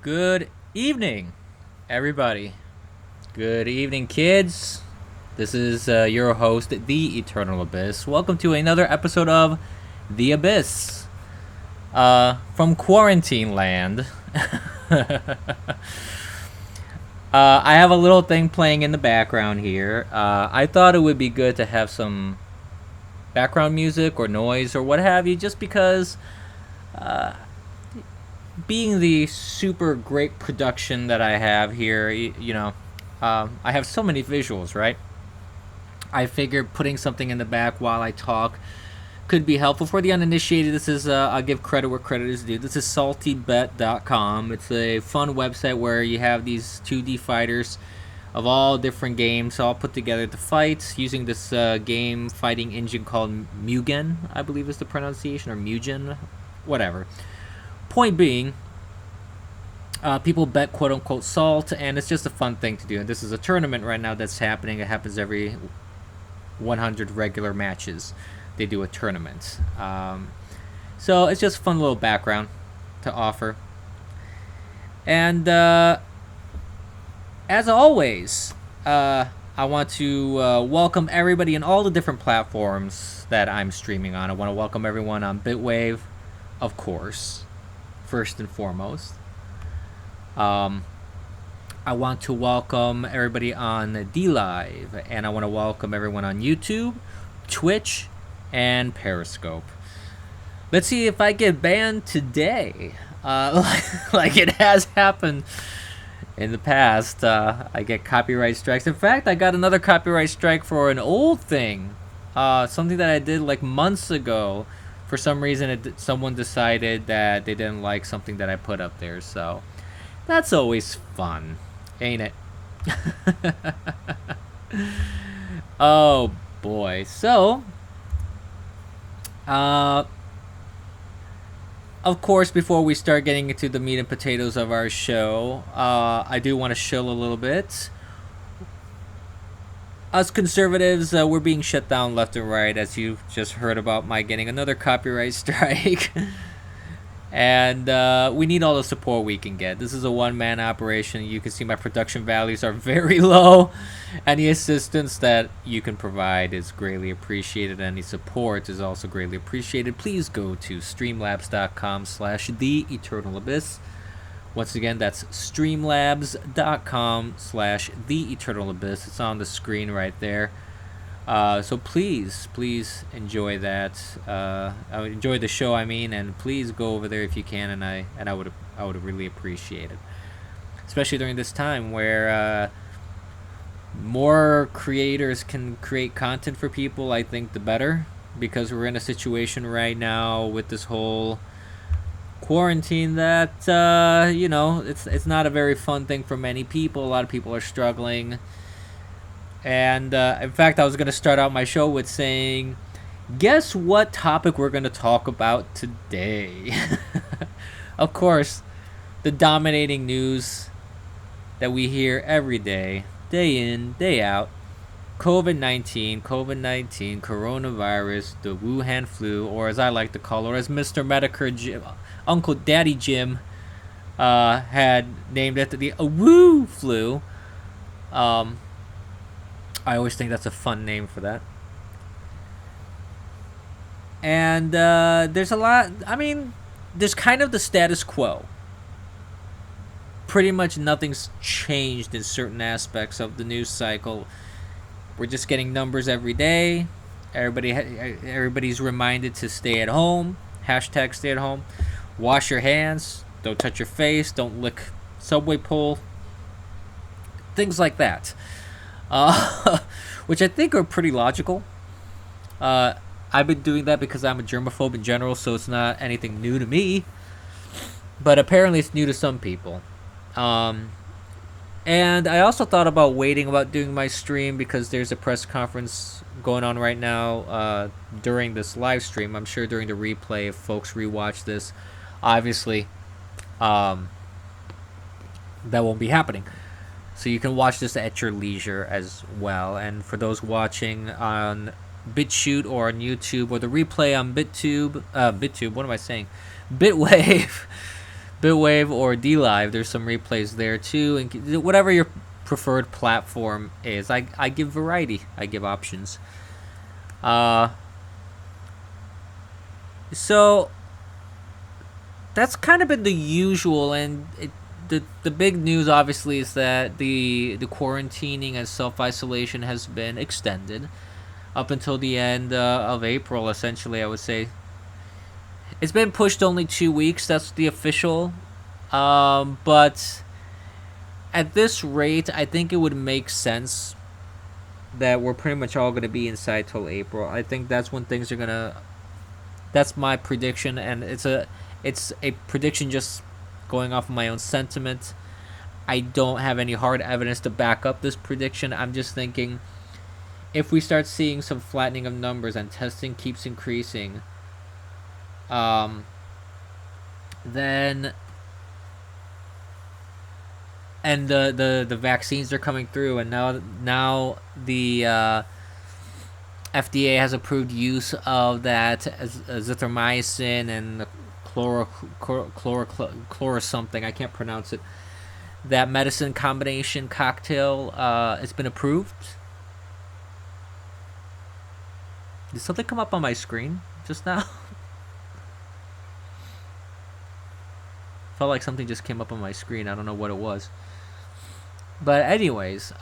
Good evening, everybody. Good evening, kids. This is your host, The Eternal Abyss. Welcome to another episode of The Abyss from Quarantine Land. I have a little thing playing in the background here. I thought it would be good to have some background music or noise or what have you, just because being the super great production that I have here, I have so many visuals, right? I figured putting something in the back while I talk could be helpful for the uninitiated. This is, I'll give credit where credit is due. This is saltybet.com. It's a fun website where you have these 2D fighters of all different games all put together to fight using this game fighting engine called Mugen, I believe is the pronunciation, or Mugen, whatever. Point being, people bet quote unquote salt, and it's just a fun thing to do. And this is a tournament right now that's happening. It happens every 100 regular matches. They do a tournament. So it's just a fun little background to offer. And as always, I want to welcome everybody in all the different platforms that I'm streaming on. I want to welcome everyone on Bitwave, of course, first and foremost. I want to welcome everybody on DLive, and I want to welcome everyone on YouTube, Twitch, and Periscope. Let's see if I get banned today, like it has happened in the past. I get copyright strikes. In fact, I got another copyright strike for an old thing, something that I did like months ago. For some reason, someone decided that they didn't like something that I put up there, so that's always fun, ain't it? Oh boy. So, of course, before we start getting into the meat and potatoes of our show, I do want to shill a little bit. Us conservatives, we're being shut down left and right, as you just heard about my getting another copyright strike. And we need all the support we can get. This is a one-man operation. You can see my production values are very low. Any assistance that you can provide is greatly appreciated. Any support is also greatly appreciated. Please go to streamlabs.com/theeternalabyss. Once again, that's streamlabs.com/theeternalabyss. It's on the screen right there. So please enjoy that. Enjoy the show, and please go over there if you can, and I would really appreciate it, especially during this time where more creators can create content for people. I think the better, because we're in a situation right now with this whole quarantine that it's not a very fun thing for many people. A lot of people are struggling. And in fact, I was going to start out my show with saying, guess what topic we're going to talk about today? Of course, the dominating news that we hear every day in, day out. COVID-19, coronavirus, the Wuhan flu, or as I like to call it, as Mr. Medicare Jim, Uncle Daddy Jim had named it, the Woo flu. I always think that's a fun name for that. And there's a lot. There's kind of the status quo. Pretty much nothing's changed in certain aspects of the news cycle. We're just getting numbers every day. Everybody's reminded to stay at home. Hashtag stay at home. Wash your hands. Don't touch your face. Don't lick subway pole. Things like that. Which I think are pretty logical. I've been doing that because I'm a germaphobe in general, so it's not anything new to me. But apparently it's new to some people. And I also thought about waiting about doing my stream because there's a press conference going on right now during this live stream. I'm sure during the replay, if folks rewatch this, obviously that won't be happening. So you can watch this at your leisure as well. And for those watching on BitChute or on YouTube or the replay on BitTube, what am I saying? Bitwave. Bitwave or DLive. There's some replays there too, and whatever your preferred platform is. I give variety. I give options. So that's kind of been the usual, and the big news obviously is that the quarantining and self isolation has been extended up until the end of April. Essentially, I would say it's been pushed only 2 weeks. That's the official. But at this rate, I think it would make sense that we're pretty much all going to be inside till April. I think that's when things are gonna. That's my prediction, and it's a prediction just going off of my own sentiment. I don't have any hard evidence to back up this prediction. I'm just thinking if we start seeing some flattening of numbers and testing keeps increasing, then and the vaccines are coming through, and now the FDA has approved use of that azithromycin and the chlor something, I can't pronounce it. That medicine combination cocktail, it's been approved. Did something come up on my screen just now? Felt like something just came up on my screen. I don't know what it was. But anyways,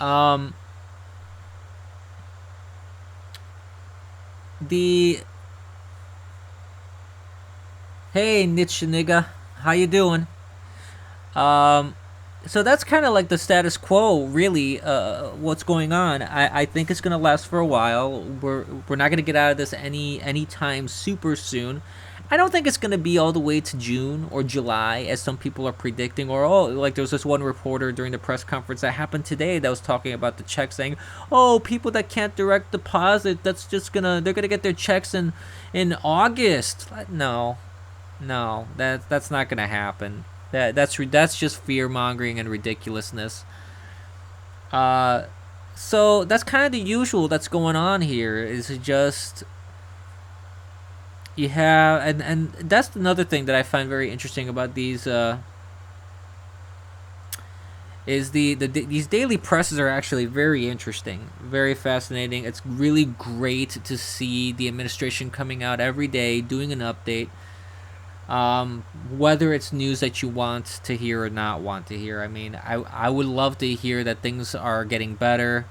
the hey niche nigga, how you doing? So that's kind of like the status quo, really. What's going on? I think it's gonna last for a while. We're not gonna get out of this anytime super soon. I don't think it's gonna be all the way to June or July as some people are predicting. Or like there was this one reporter during the press conference that happened today that was talking about the checks, saying, "Oh, people that can't direct deposit, they're gonna get their checks in August." No, that's not gonna happen. That's just fear mongering and ridiculousness. So that's kind of the usual that's going on here. Is just you have, and that's another thing that I find very interesting about these. Is these daily presses are actually very interesting, very fascinating. It's really great to see the administration coming out every day doing an update. Whether it's news that you want to hear or not want to hear. I mean, I would love to hear that things are getting better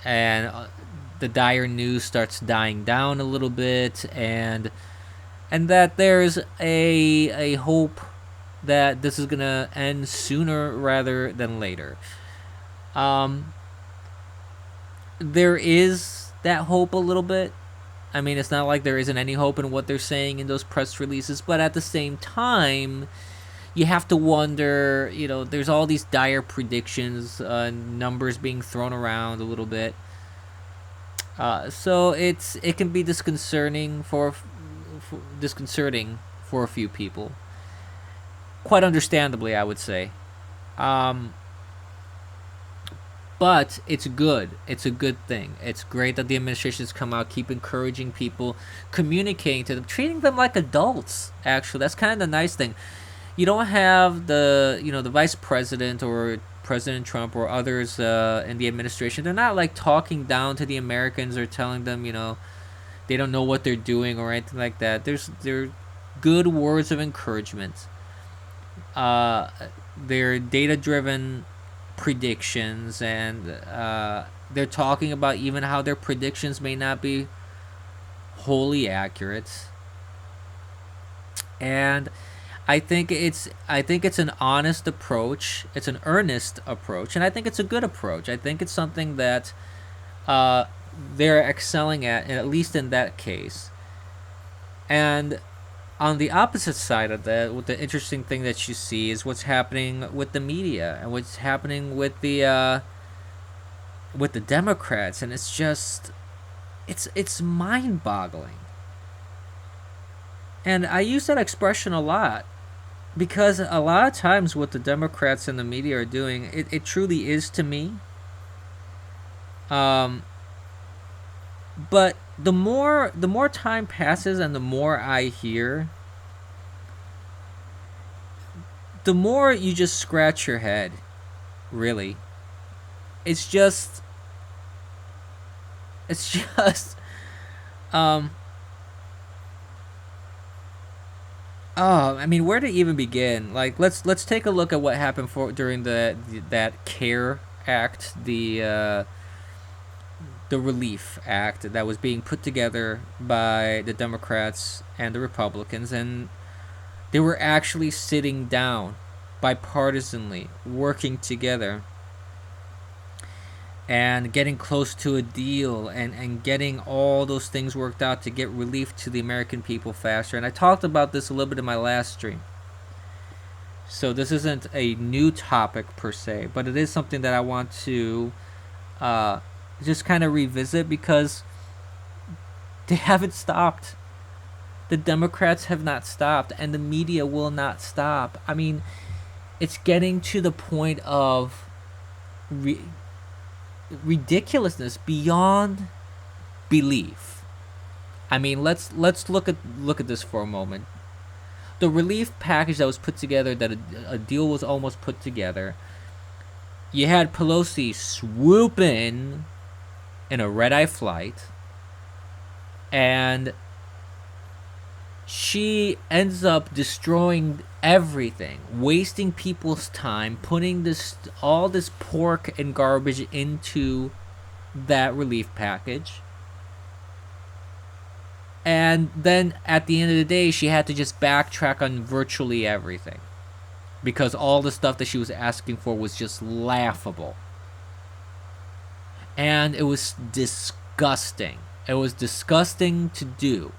and the dire news starts dying down a little bit, and that there's a hope that this is gonna end sooner rather than later. There is that hope a little bit. I mean, it's not like there isn't any hope in what they're saying in those press releases, but at the same time, you have to wonder, there's all these dire predictions, numbers being thrown around a little bit. So it can be disconcerting for a few people. Quite understandably, I would say. But it's good. It's a good thing. It's great that the administration's come out, keep encouraging people, communicating to them, treating them like adults. Actually, that's kind of the nice thing. You don't have the vice president or President Trump or others in the administration. They're not like talking down to the Americans or telling them they don't know what they're doing or anything like that. They're good words of encouragement. They're data-driven predictions, and they're talking about even how their predictions may not be wholly accurate. And I think it's an honest approach. It's an earnest approach, and I think it's a good approach. I think it's something that they're excelling at least in that case. And on the opposite side of that, what the interesting thing that you see is what's happening with the media and what's happening with the Democrats, and it's just it's mind-boggling. And I use that expression a lot because a lot of times what the Democrats and the media are doing, it truly is to me. But the more time passes and the more I hear, the more you just scratch your head, really, it's just, it's just, um, oh, I mean, where to even begin? Like, let's take a look at what happened during that CARE Act, the Relief Act that was being put together by the Democrats and the Republicans, and they were actually sitting down bipartisanly, working together, and getting close to a deal, and getting all those things worked out to get relief to the American people faster. And I talked about this a little bit in my last stream. So this isn't a new topic per se, but it is something that I want to just kind of revisit, because they haven't stopped. The Democrats have not stopped, and the media will not stop. I mean, it's getting to the point of ridiculousness beyond belief. I mean, let's look at this for a moment. The relief package that was put together, that a deal was almost put together. You had Pelosi swoop in a red-eye flight, and she ends up destroying everything, wasting people's time, putting all this pork and garbage into that relief package. And then at the end of the day, she had to just backtrack on virtually everything, because all the stuff that she was asking for was just laughable. And it was disgusting. It was disgusting to do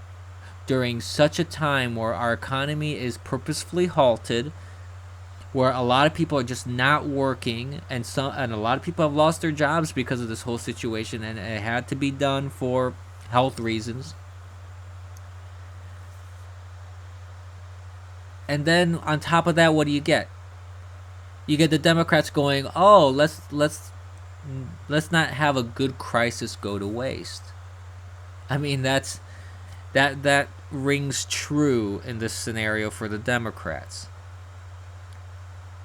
during such a time where our economy is purposefully halted, where a lot of people are just not working, and a lot of people have lost their jobs because of this whole situation, and it had to be done for health reasons. And then on top of that, what do you get? You get the Democrats going, "Oh, let's not have a good crisis go to waste." I mean, that rings true in this scenario for the Democrats.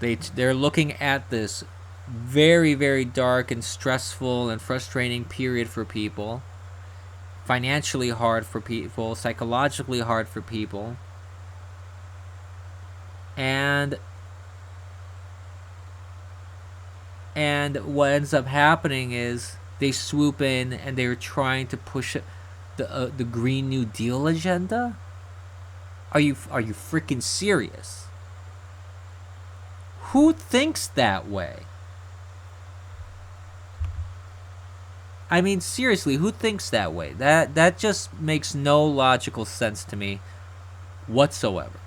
They're looking at this very, very dark and stressful and frustrating period for people, financially hard for people, psychologically hard for people, and what ends up happening is they swoop in and they're trying to push the Green New Deal agenda. Are you freaking serious? Who thinks that way? I mean, seriously, who thinks that way? That just makes no logical sense to me whatsoever.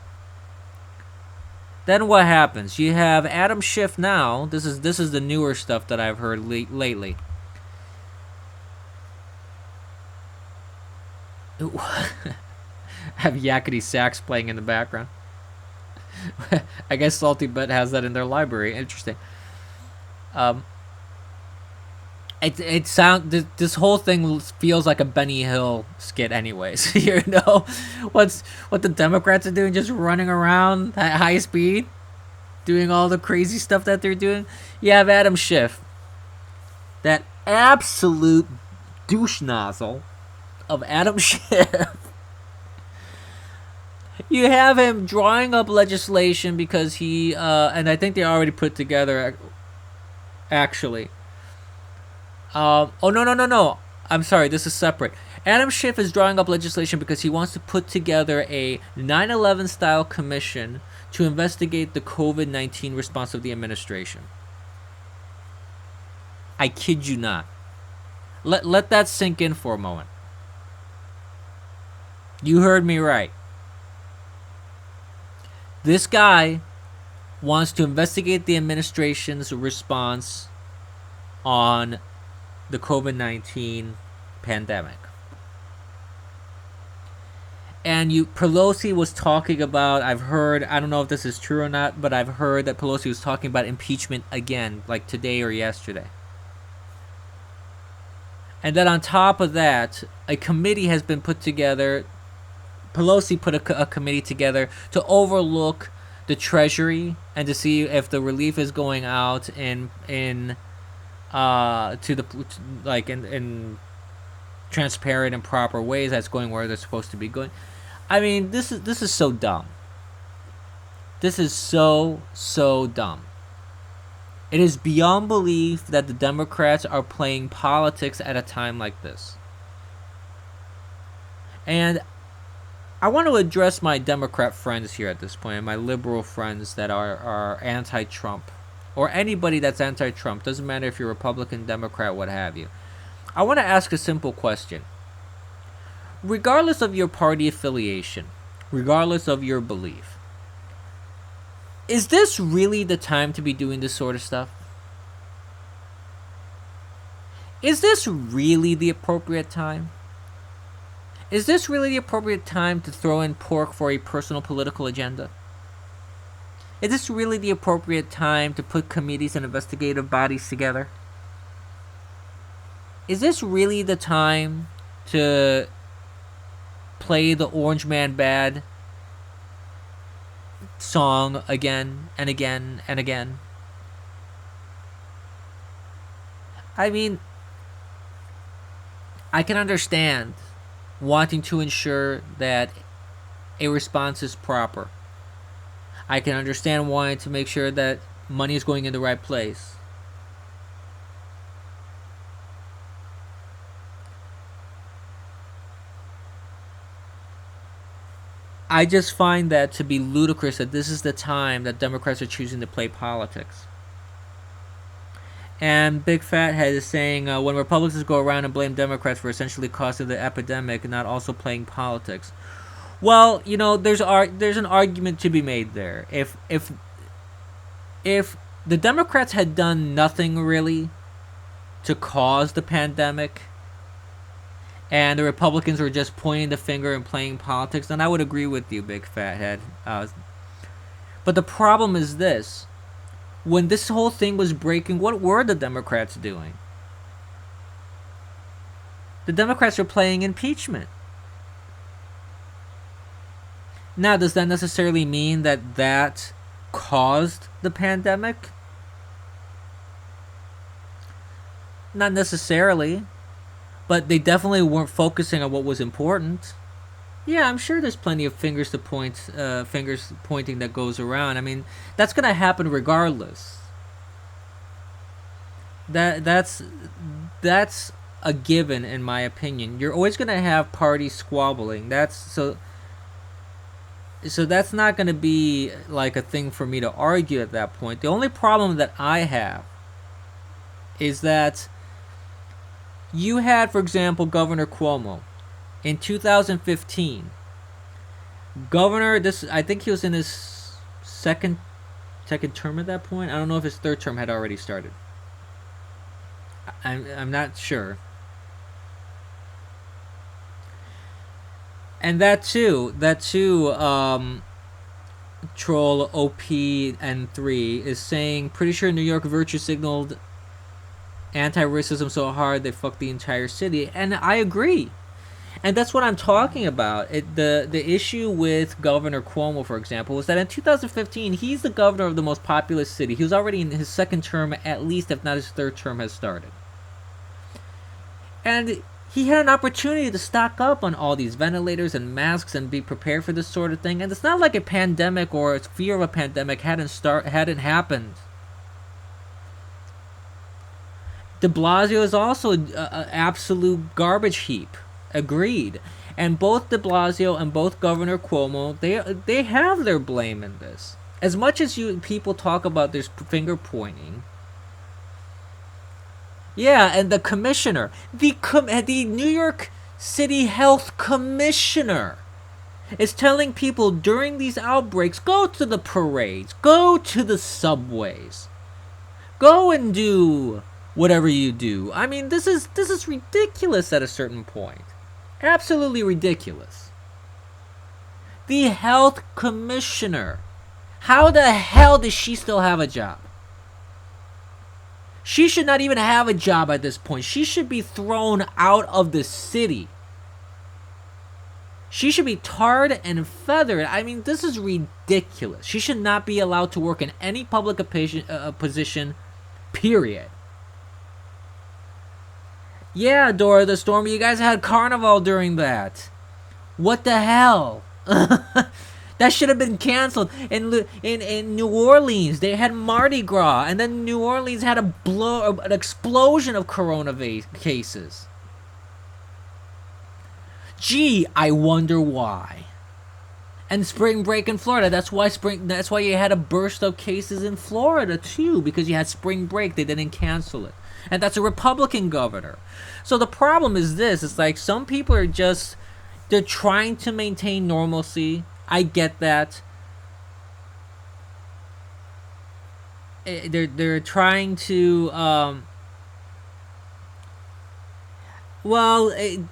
Then what happens? You have Adam Schiff now. This is the newer stuff that I've heard lately. I have Yakety Sax playing in the background. I guess Salty Bet has that in their library. Interesting. This whole thing feels like a Benny Hill skit, anyways. You know, what the Democrats are doing, just running around at high speed, doing all the crazy stuff that they're doing. You have Adam Schiff, that absolute douche nozzle of Adam Schiff. You have him drawing up legislation because he, and I think they already put together, actually. Oh, no. I'm sorry, this is separate. Adam Schiff is drawing up legislation because he wants to put together a 9/11 style commission to investigate the COVID-19 response of the administration. I kid you not. Let that sink in for a moment. You heard me right. This guy wants to investigate the administration's response on the COVID-19 pandemic. And Pelosi was talking about, I've heard, I don't know if this is true or not, but I've heard that Pelosi was talking about impeachment again, like today or yesterday. And then on top of that, a committee has been put together. Pelosi put a committee together to overlook the Treasury and to see if the relief is going out in to the like in transparent and proper ways, that's going where they're supposed to be going. I mean, this is so dumb. This is so dumb. It is beyond belief that the Democrats are playing politics at a time like this. And I want to address my Democrat friends here at this point, and my liberal friends that are anti-Trump, or anybody that's anti-Trump. Doesn't matter if you're Republican, Democrat, what have you. I want to ask a simple question. Regardless of your party affiliation, regardless of your belief, is this really the time to be doing this sort of stuff? Is this really the appropriate time? Is this really the appropriate time to throw in pork for a personal political agenda? Is this really the appropriate time to put committees and investigative bodies together? Is this really the time to play the Orange Man Bad song again and again and again? I mean, I can understand wanting to ensure that a response is proper. I can understand wanting to make sure that money is going in the right place. I just find that to be ludicrous that this is the time that Democrats are choosing to play politics. And Big Fathead is saying, when Republicans go around and blame Democrats for essentially causing the epidemic and not also playing politics. Well, you know, there's an argument to be made there. If the Democrats had done nothing really to cause the pandemic, and the Republicans were just pointing the finger and playing politics, then I would agree with you, Big Fathead. But the problem is this. When this whole thing was breaking, what were the Democrats doing? The Democrats were playing impeachment. Now, does that necessarily mean that that caused the pandemic? Not necessarily. But they definitely weren't focusing on what was important. Yeah, I'm sure there's plenty of fingers pointing that goes around. I mean, that's gonna happen regardless. That's a given in my opinion. You're always gonna have parties squabbling. So that's not gonna be like a thing for me to argue at that point. The only problem that I have is that you had, for example, Governor Cuomo in 2015. I think he was in his second term at that point. I don't know if his third term had already started. I'm not sure. And that too, troll OP-N3 is saying, pretty sure New York virtue signaled anti-racism so hard they fucked the entire city. And I agree. And that's what I'm talking about. The issue with Governor Cuomo, for example, was that in 2015, he's the governor of the most populous city. He was already in his second term, at least, if not his third term has started. And he had an opportunity to stock up on all these ventilators and masks and be prepared for this sort of thing. And it's not like a pandemic or a fear of a pandemic hadn't happened. De Blasio is also an absolute garbage heap. Agreed. And both de Blasio and both Governor Cuomo, they have their blame in this. As much as people talk about this finger pointing, yeah, and the commissioner, the New York City Health Commissioner, is telling people during these outbreaks, go to the parades, go to the subways, go and do whatever you do. I mean, this is ridiculous at a certain point. Absolutely ridiculous. The health commissioner. How the hell does she still have a job? She should not even have a job at this point. She should be thrown out of the city. She should be tarred and feathered. I mean, this is ridiculous. ridiculous. She should not be allowed to work in any public position, period. Yeah, Dora the Stormer, you guys had Carnival during that. What the hell? That should have been canceled. In New Orleans, they had Mardi Gras, and then New Orleans had an explosion of coronavirus cases. Gee, I wonder why. And spring break in Florida. That's why you had a burst of cases in Florida too, because you had spring break. They didn't cancel it, and that's a Republican governor. So the problem is this: it's like some people are they're trying to maintain normalcy. I get that. They're trying to.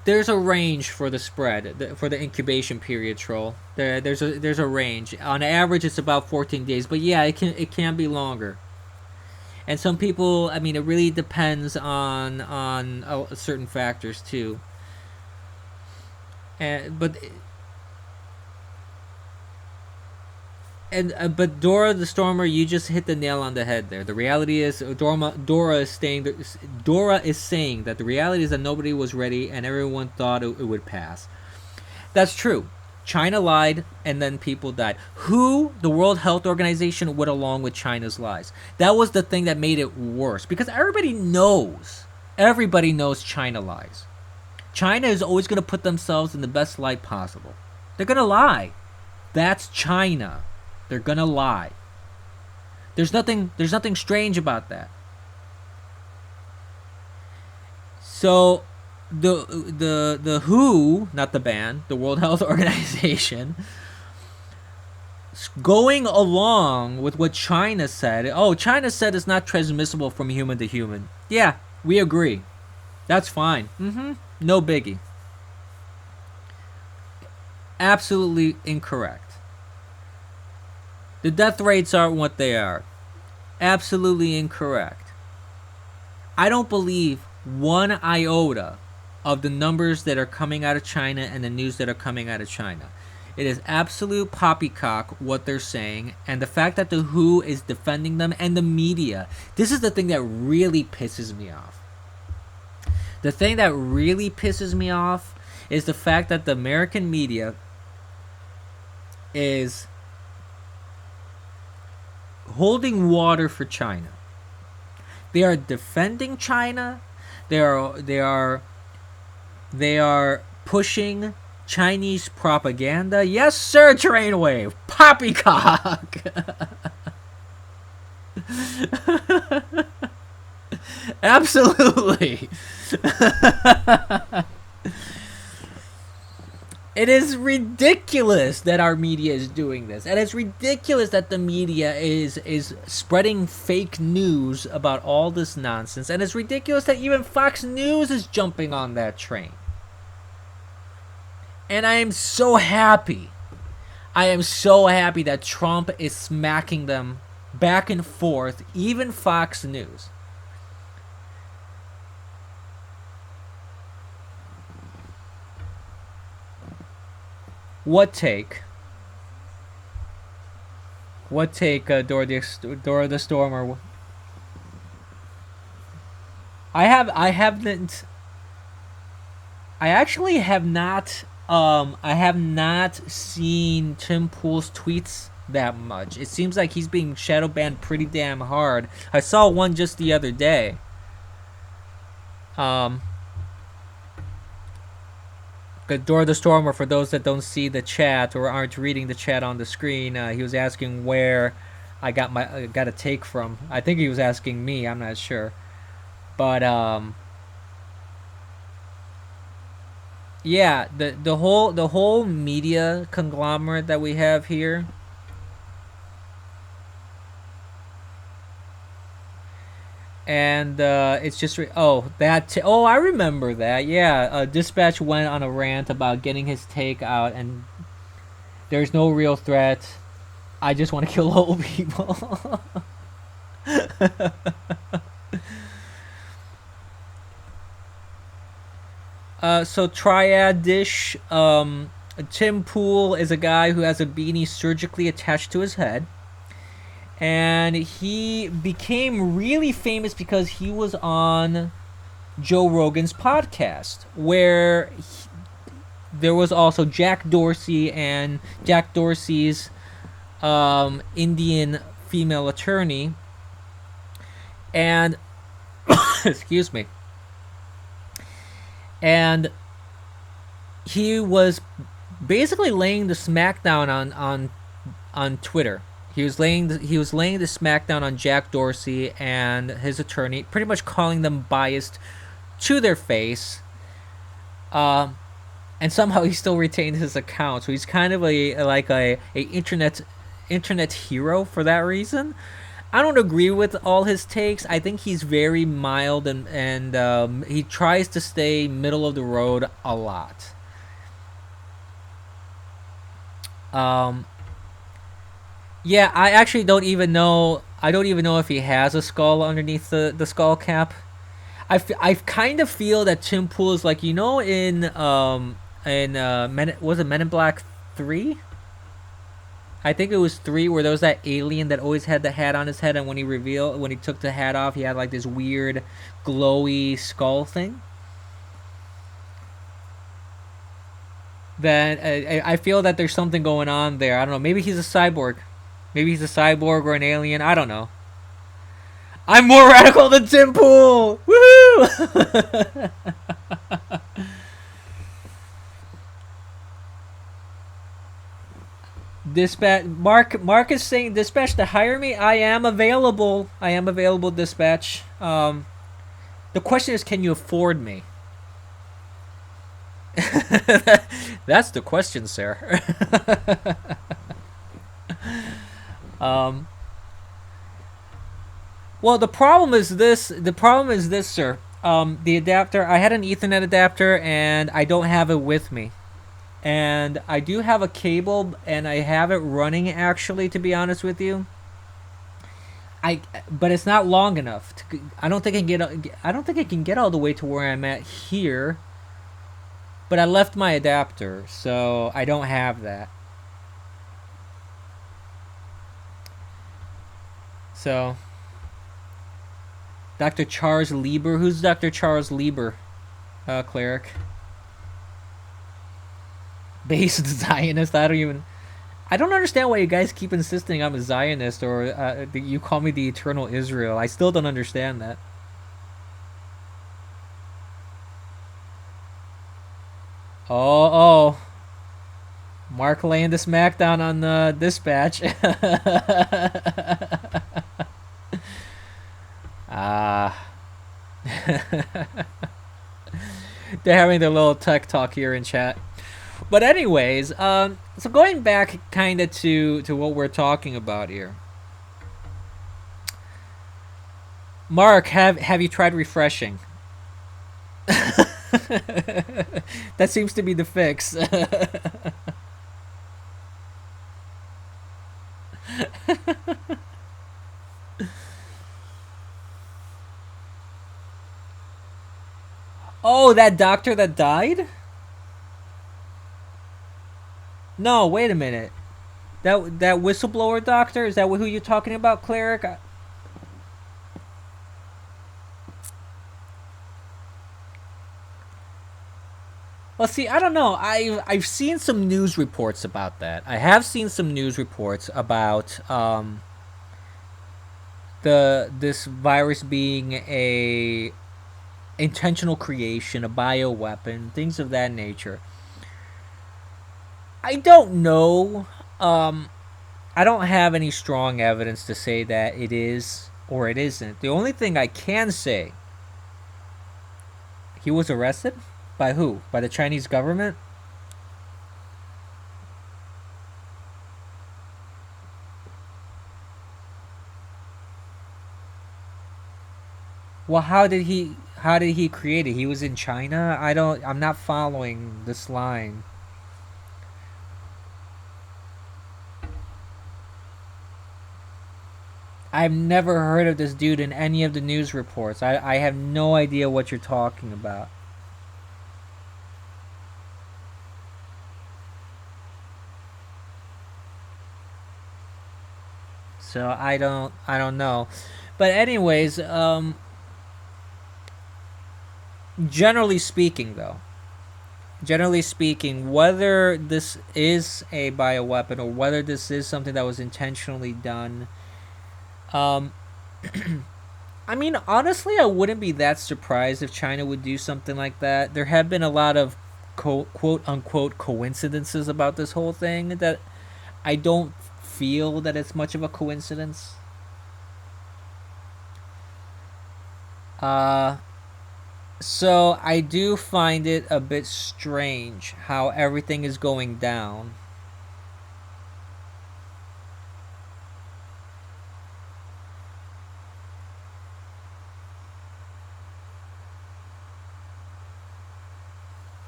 There's a range for the spread, for the incubation period, Troll. There's a range. On average, it's about 14 days, but yeah, it can be longer. And some people, I mean, it really depends on certain factors too. But Dora the Stormer, you just hit the nail on the head there. The reality is, Dora is saying that the reality is that nobody was ready and everyone thought it would pass. That's true. China lied and then people died. The World Health Organization went along with China's lies. That was the thing that made it worse, because everybody knows China lies. China is always going to put themselves in the best light possible. They're going to lie. That's China. They're gonna lie. There's nothing strange about that. So the WHO, not the band, the World Health Organization, going along with what China said. Oh, China said it's not transmissible from human to human. Yeah, we agree. That's fine. No biggie. Absolutely incorrect. The death rates aren't what they are. Absolutely incorrect. I don't believe one iota of the numbers that are coming out of China and the news that are coming out of China. It is absolute poppycock what they're saying, and the fact that the WHO is defending them and the media. This is the thing that really pisses me off. The thing that really pisses me off is the fact that the American media is holding water for China. They are defending China. They are pushing Chinese propaganda. Yes, sir, Trainwave. Poppycock. Absolutely. It is ridiculous that our media is doing this. And it's ridiculous that the media is spreading fake news about all this nonsense. And it's ridiculous that even Fox News is jumping on that train. And I am so happy. I am so happy that Trump is smacking them back and forth, even Fox News. What take, Dora the Stormer? I actually have not. I have not seen Tim Pool's tweets that much. It seems like he's being shadow banned pretty damn hard. I saw one just the other day. Dora the Stormer, for those that don't see the chat or aren't reading the chat on the screen, he was asking where I got a take from. I think he was asking me. I'm not sure, but yeah, the whole media conglomerate that we have here. And it's just I remember that. Yeah, Dispatch went on a rant about getting his take out, and there's no real threat. I just want to kill old people. So Triad Dish, Tim Pool is a guy who has a beanie surgically attached to his head. And he became really famous because he was on Joe Rogan's podcast, where there was also Jack Dorsey and Jack Dorsey's Indian female attorney. And, excuse me. And he was basically laying the smackdown on Twitter. He was laying the smackdown on Jack Dorsey and his attorney, pretty much calling them biased to their face. And somehow he still retained his account, so he's kind of a internet hero for that reason. I don't agree with all his takes. I think he's very mild and he tries to stay middle of the road a lot. Yeah, I actually don't even know. I don't even know if he has a skull underneath the skull cap. I kind of feel that Tim Pool is like, was it Men in Black 3? I think it was 3, where there was that alien that always had the hat on his head, and when he took the hat off, he had like this weird glowy skull thing. Then I feel that there's something going on there. I don't know. Maybe he's a cyborg. Maybe he's a cyborg or an alien. I don't know. I'm more radical than Tim Pool. Woohoo! Dispatch. Mark is saying, dispatch to hire me. I am available. Dispatch. The question is, can you afford me? That's the question, sir. Well, the problem is this, sir. The adapter. I had an Ethernet adapter, and I don't have it with me. And I do have a cable, and I have it running, actually, to be honest with you. But it's not long enough. I don't think I can get all the way to where I'm at here. But I left my adapter, so I don't have that. So, Dr. Charles Lieber. Who's Dr. Charles Lieber? Cleric. Based Zionist. I don't understand why you guys keep insisting I'm a Zionist, or you call me the Eternal Israel. I still don't understand that. Oh. Mark laying the smackdown on the dispatch. Ah. They're having their little tech talk here in chat. But anyways, so going back kind of to what we're talking about here. Mark, have you tried refreshing? That seems to be the fix. Oh, that doctor that died? No, wait a minute. That whistleblower doctor? Is that who you're talking about, Cleric? Well, see, I don't know. I've seen some news reports about that. I have seen some news reports about this virus being a intentional creation, a bioweapon, things of that nature. I don't know. I don't have any strong evidence to say that it is or it isn't. The only thing I can say, he was arrested? By who? By the Chinese government? Well, how did he create it? He was in China? I'm not following this line. I've never heard of this dude in any of the news reports. I have no idea what you're talking about. So I don't know. But anyways, generally speaking though, generally speaking, whether this is a bioweapon or whether this is something that was intentionally done, um, I mean, honestly, I wouldn't be that surprised if China would do something like that. There have been a lot of quote unquote coincidences about this whole thing that I don't feel that it's much of a coincidence. Uh, so I do find it a bit strange how everything is going down.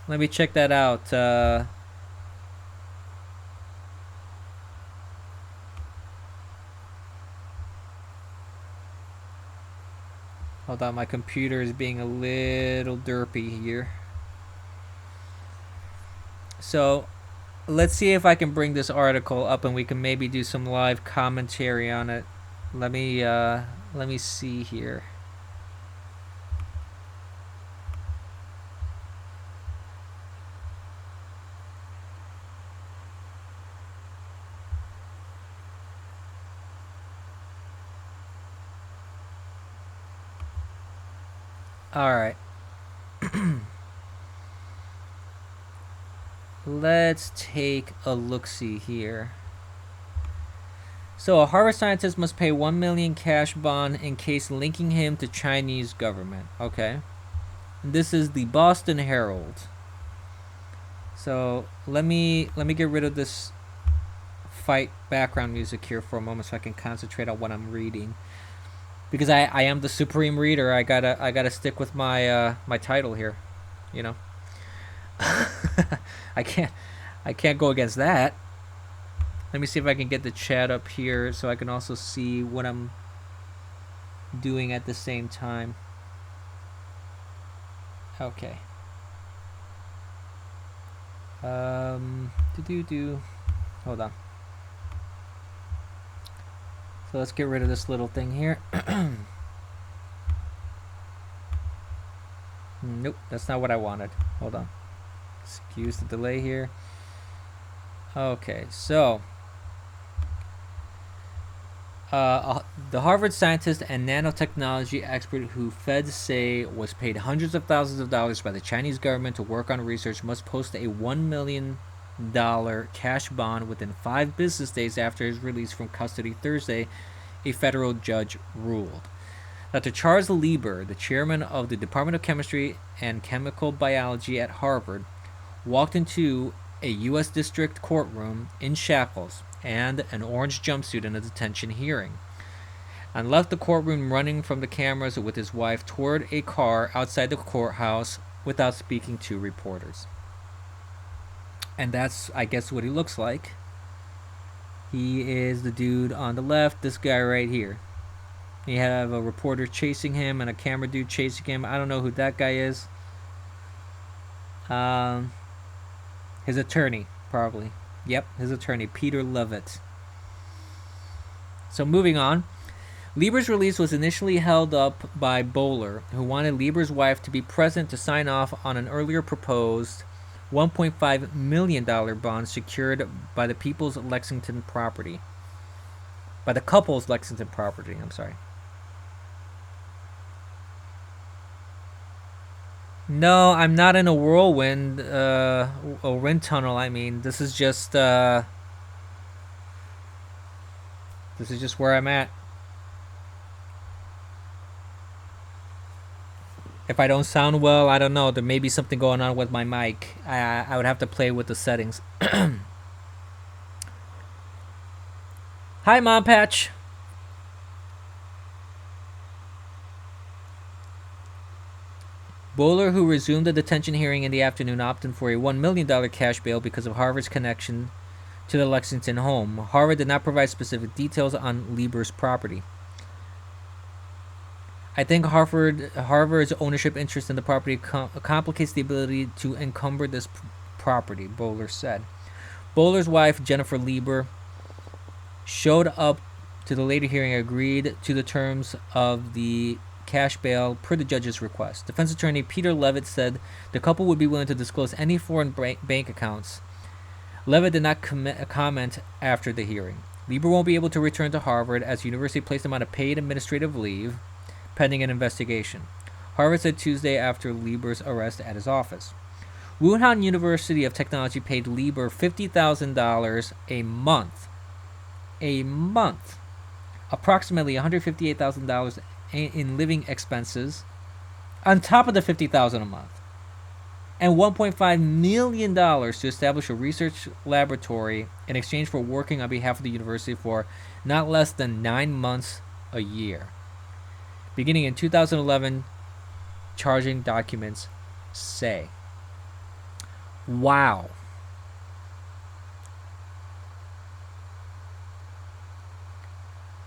Let me check that out. Hold on, my computer is being a little derpy here. So let's see if I can bring this article up and we can maybe do some live commentary on it. Let me see here. All right. Let's take a look-see here. So a Harvard scientist must pay 1 million cash bond in case linking him to Chinese government. Okay. This is the Boston Herald. So let me get rid of this fight background music here for a moment so I can concentrate on what I'm reading. Because I am the supreme reader. I gotta stick with my title here. You know. I can't go against that. Let me see if I can get the chat up here so I can also see what I'm doing at the same time. Okay. Hold on. So let's get rid of this little thing here. Nope, that's not what I wanted. Hold on. Excuse the delay here. Okay, so the Harvard scientist and nanotechnology expert who feds say was paid hundreds of thousands of dollars by the Chinese government to work on research must post a $1 million cash bond within 5 business days after his release from custody Thursday, a federal judge ruled. Dr. Charles Lieber, the chairman of the Department of Chemistry and Chemical Biology at Harvard, walked into a U.S. District courtroom in shackles and an orange jumpsuit in a detention hearing, and left the courtroom running from the cameras with his wife toward a car outside the courthouse without speaking to reporters. And that's, I guess, what he looks like. He is the dude on the left, this guy right here. You have a reporter chasing him and a camera dude chasing him. I don't know who that guy is. His attorney, probably. Yep, his attorney, Peter Levitt. So moving on. Lieber's release was initially held up by Bowler, who wanted Lieber's wife to be present to sign off on an earlier proposed $1.5 million bond secured by the people's Lexington property. By the couple's Lexington property, I'm sorry. No, I'm not in a whirlwind, a wind tunnel. I mean, this is just where I'm at. If I don't sound well, I don't know. There may be something going on with my mic. I would have to play with the settings. Hi, Mom Patch. Bowler, who resumed the detention hearing in the afternoon, opted for a $1 million cash bail because of Harvard's connection to the Lexington home. Harvard did not provide specific details on Lieber's property. I think Harvard's ownership interest in the property complicates the ability to encumber this property, Bowler said. Bowler's wife, Jennifer Lieber, showed up to the later hearing agreed to the terms of the cash bail per the judge's request. Defense attorney Peter Levitt said the couple would be willing to disclose any foreign bank accounts. Levitt did not comment after the hearing. Lieber won't be able to return to Harvard as the university placed him on a paid administrative leave pending an investigation. Harvard said Tuesday after Lieber's arrest at his office. Wuhan University of Technology paid Lieber $50,000 a month. A month. Approximately $158,000 in living expenses on top of the $50,000 a month. And $1.5 million to establish a research laboratory in exchange for working on behalf of the university for not less than 9 months a year. Beginning in 2011, charging documents say. Wow.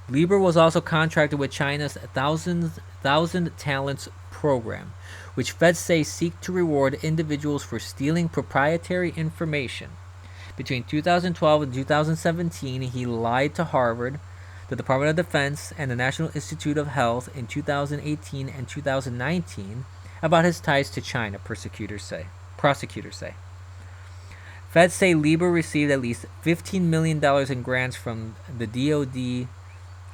Lieber was also contracted with China's Thousand Talents program, which feds say seek to reward individuals for stealing proprietary information. Between 2012 and 2017, he lied to Harvard, the Department of Defense, and the National Institute of Health in 2018 and 2019 about his ties to China, prosecutors say. Feds say Lieber received at least $15 million in grants from the DoD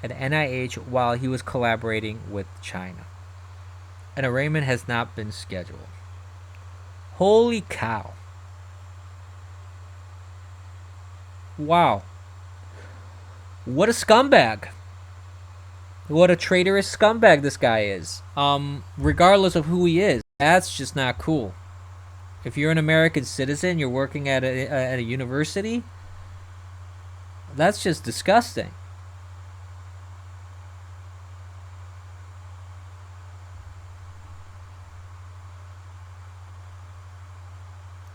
and NIH while he was collaborating with China. An arraignment has not been scheduled. Holy cow. Wow. What a scumbag. What a traitorous scumbag this guy is. Regardless of who he is, that's just not cool. If you're an American citizen, you're working at a university, that's just disgusting.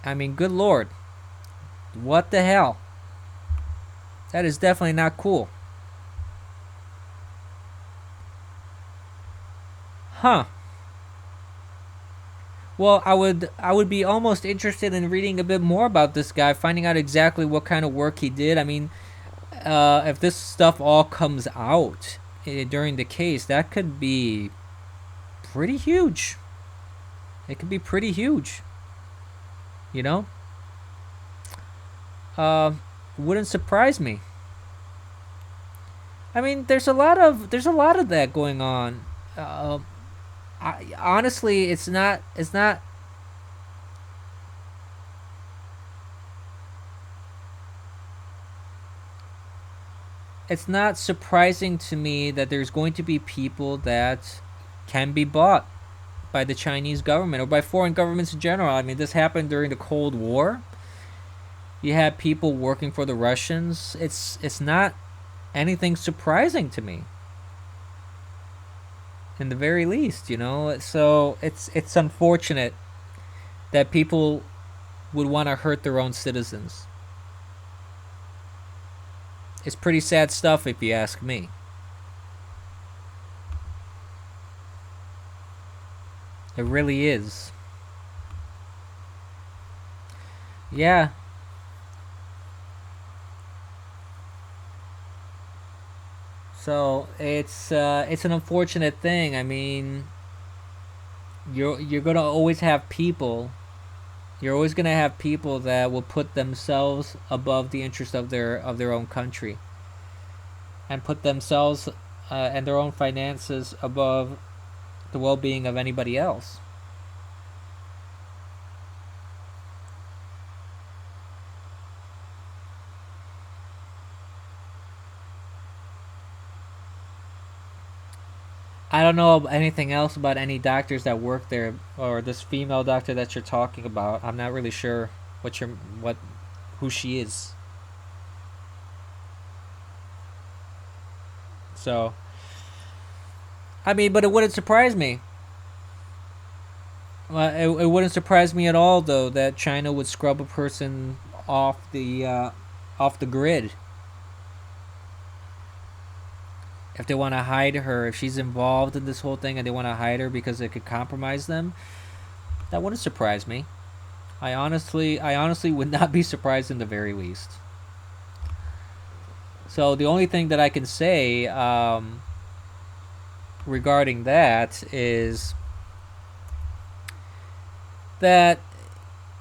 I mean, good Lord. What the hell? That is definitely not cool. Huh. Well, I would be almost interested in reading a bit more about this guy, finding out exactly what kind of work he did. I mean, if this stuff all comes out during the case, that could be pretty huge. It could be pretty huge. You know? Wouldn't surprise me. I mean, there's a lot of that going on. Honestly, it's not it's not surprising to me that there's going to be people that can be bought by the Chinese government or by foreign governments in general. I mean, this happened during the Cold War. You had people working for the Russians. It's not anything surprising to me. In the very least, you know. So it's unfortunate that people would want to hurt their own citizens. It's pretty sad stuff if you ask me. It really is. Yeah. So it's an unfortunate thing. I mean, you're gonna always have people. You're always gonna have people that will put themselves above the interest of their own country, and put themselves and their own finances above the well-being of anybody else. I don't know anything else about any doctors that work there, or this female doctor that you're talking about. I'm not really sure what who she is. So, I mean, but it wouldn't surprise me. It wouldn't surprise me at all, though, that China would scrub a person off the grid if they want to hide her. If she's involved in this whole thing and they want to hide her because it could compromise them, that wouldn't surprise me. I honestly would not be surprised in the very least. So the only thing that I can say regarding that is that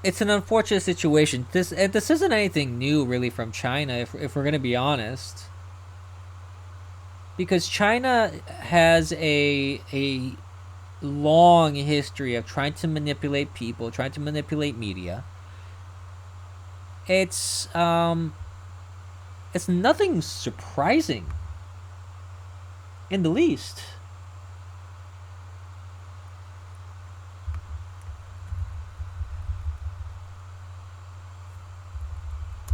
it's an unfortunate situation. This isn't anything new really from China, if we're gonna be honest, because China has a long history of trying to manipulate people, trying to manipulate media. It's nothing surprising in the least.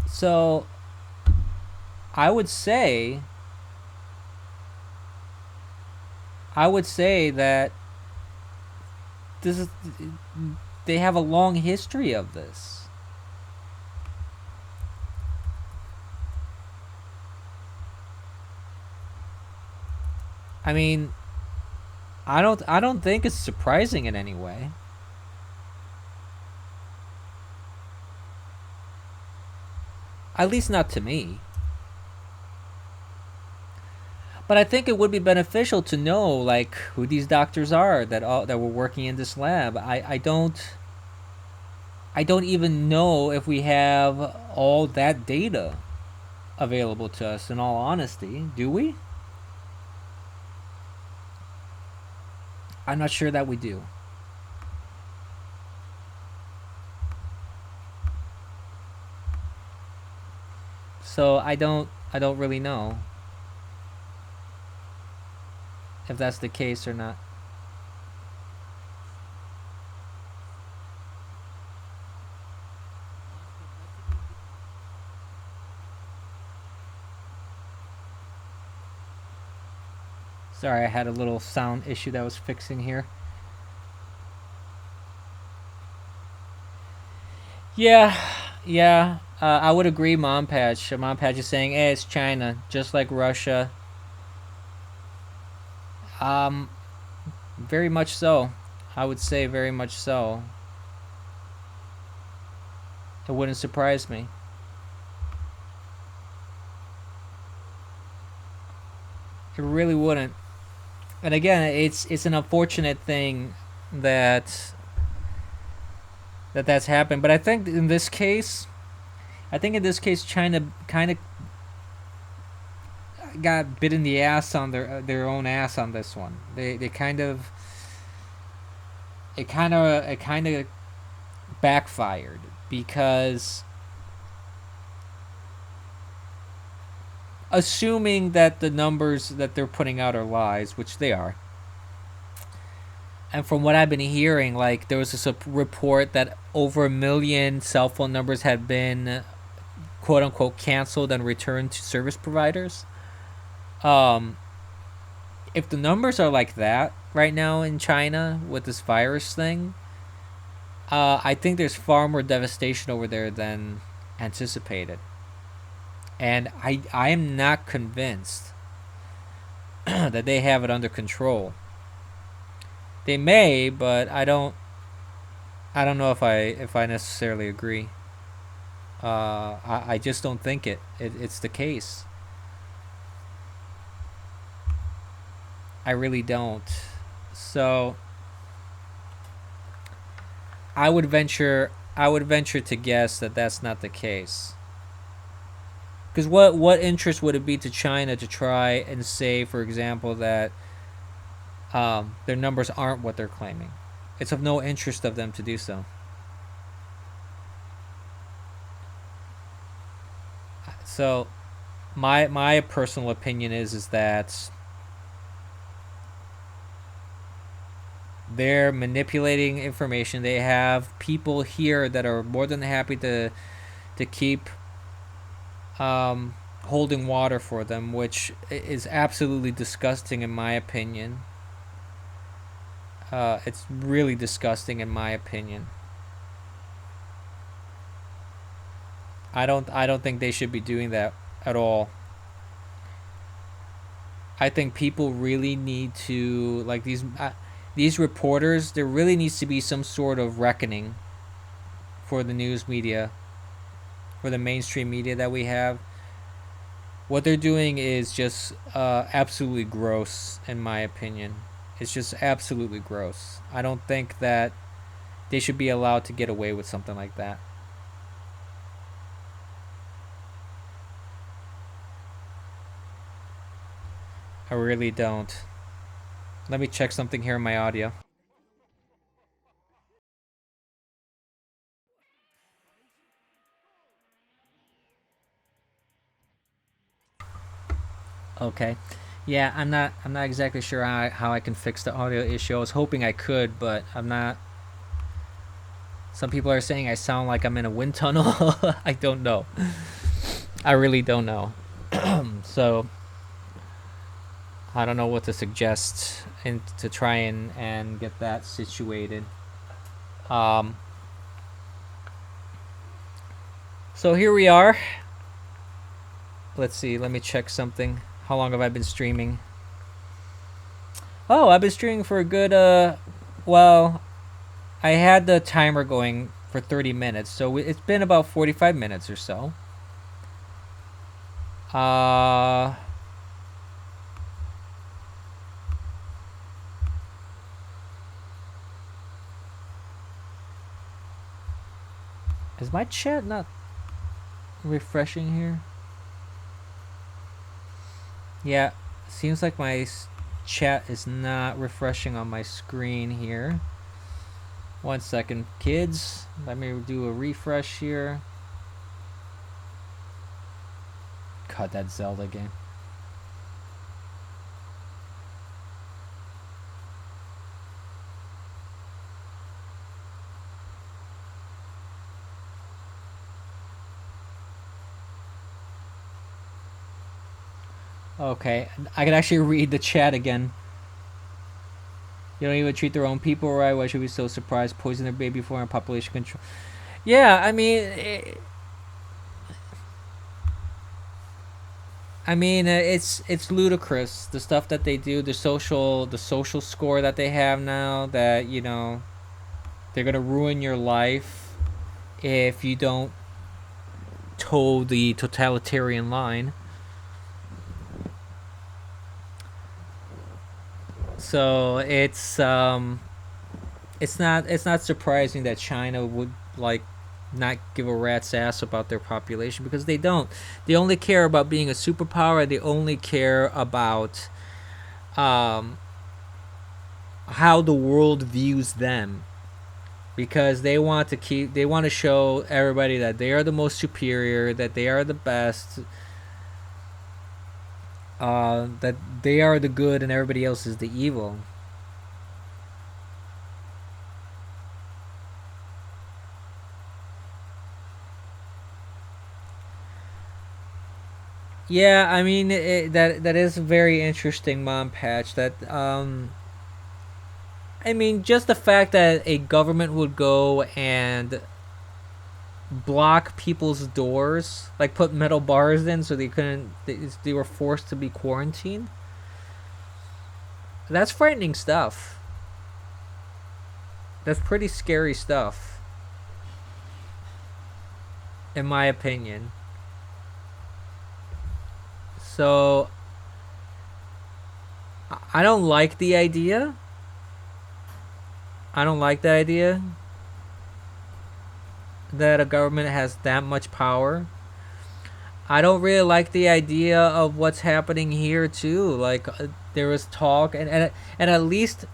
So I would say that this is they have a long history of this. I mean, I don't think it's surprising in any way. At least not to me. But I think it would be beneficial to know like who these doctors are that were working in this lab. I don't even know if we have all that data available to us in all honesty. Do we? I'm not sure that we do. So I don't really know if that's the case or not. Sorry, I had a little sound issue that I was fixing here. Yeah, yeah. I would agree, Mom Patch. Mom Patch is saying, "Hey, it's China, just like Russia." Um, very much so. I would say very much so. It wouldn't surprise me. It really wouldn't. And again, it's an unfortunate thing that that's happened. But I think in this case, China kind of got bit in the ass on their own ass on this one. They kind of it kind of backfired because assuming that the numbers that they're putting out are lies, which they are. And from what I've been hearing, like there was this report that over 1 million cell phone numbers had been quote unquote canceled and returned to service providers. Um, if the numbers are like that right now in China with this virus thing, I think there's far more devastation over there than anticipated. And I am not convinced that they have it under control. They may, but I don't know if I necessarily agree. I just don't think it's the case. I really don't. So I would venture to guess that that's not the case. Because what interest would it be to China to try and say, for example, that their numbers aren't what they're claiming? It's of no interest of them to do so. So, my personal opinion is that they're manipulating information. They have people here that are more than happy to keep holding water for them, which is absolutely disgusting in my opinion. It's really disgusting in my opinion. I don't think they should be doing that at all. I think people really need to like these reporters. There really needs to be some sort of reckoning for the news media, for the mainstream media that we have. What they're doing is just absolutely gross, in my opinion. It's just absolutely gross. I don't think that they should be allowed to get away with something like that. I really don't. Let me check something here in my audio. Okay. Yeah, I'm not exactly sure how I can fix the audio issue. I was hoping I could, but I'm not. Some people are saying I sound like I'm in a wind tunnel. I don't know. I really don't know. So I don't know what to suggest and to try and get that situated. Um, so here we are. Let's see. Let me check something. How long have I been streaming? Oh, I've been streaming for a good well, I had the timer going for 30 minutes, so it's been about 45 minutes or so. Uh Is my chat not refreshing here? Yeah, seems like my chat is not refreshing on my screen here. 1 second, kids. Let me do a refresh here. God, that Zelda game. Okay, I can actually read the chat again. You don't even treat their own people right. Why should we be so surprised? Poison their baby for population control. Yeah, I mean, it's ludicrous the stuff that they do, the social score that they have now. That they're gonna ruin your life if you don't toe the totalitarian line. So it's not surprising that China would like not give a rat's ass about their population, because they don't. They only care about being a superpower. They only care about um, how the world views them, because they want to show everybody that they are the most superior, that they are the best, that they are the good and everybody else is the evil. Yeah, I mean that is very interesting, Mom Patch. That I mean, just the fact that a government would go and block people's doors, like put metal bars in so they couldn't, they were forced to be quarantined. That's frightening stuff. That's pretty scary stuff, in my opinion. So I don't like the idea. I don't like the idea that a government has that much power. I don't really like the idea of what's happening here too. Like there was talk, and at least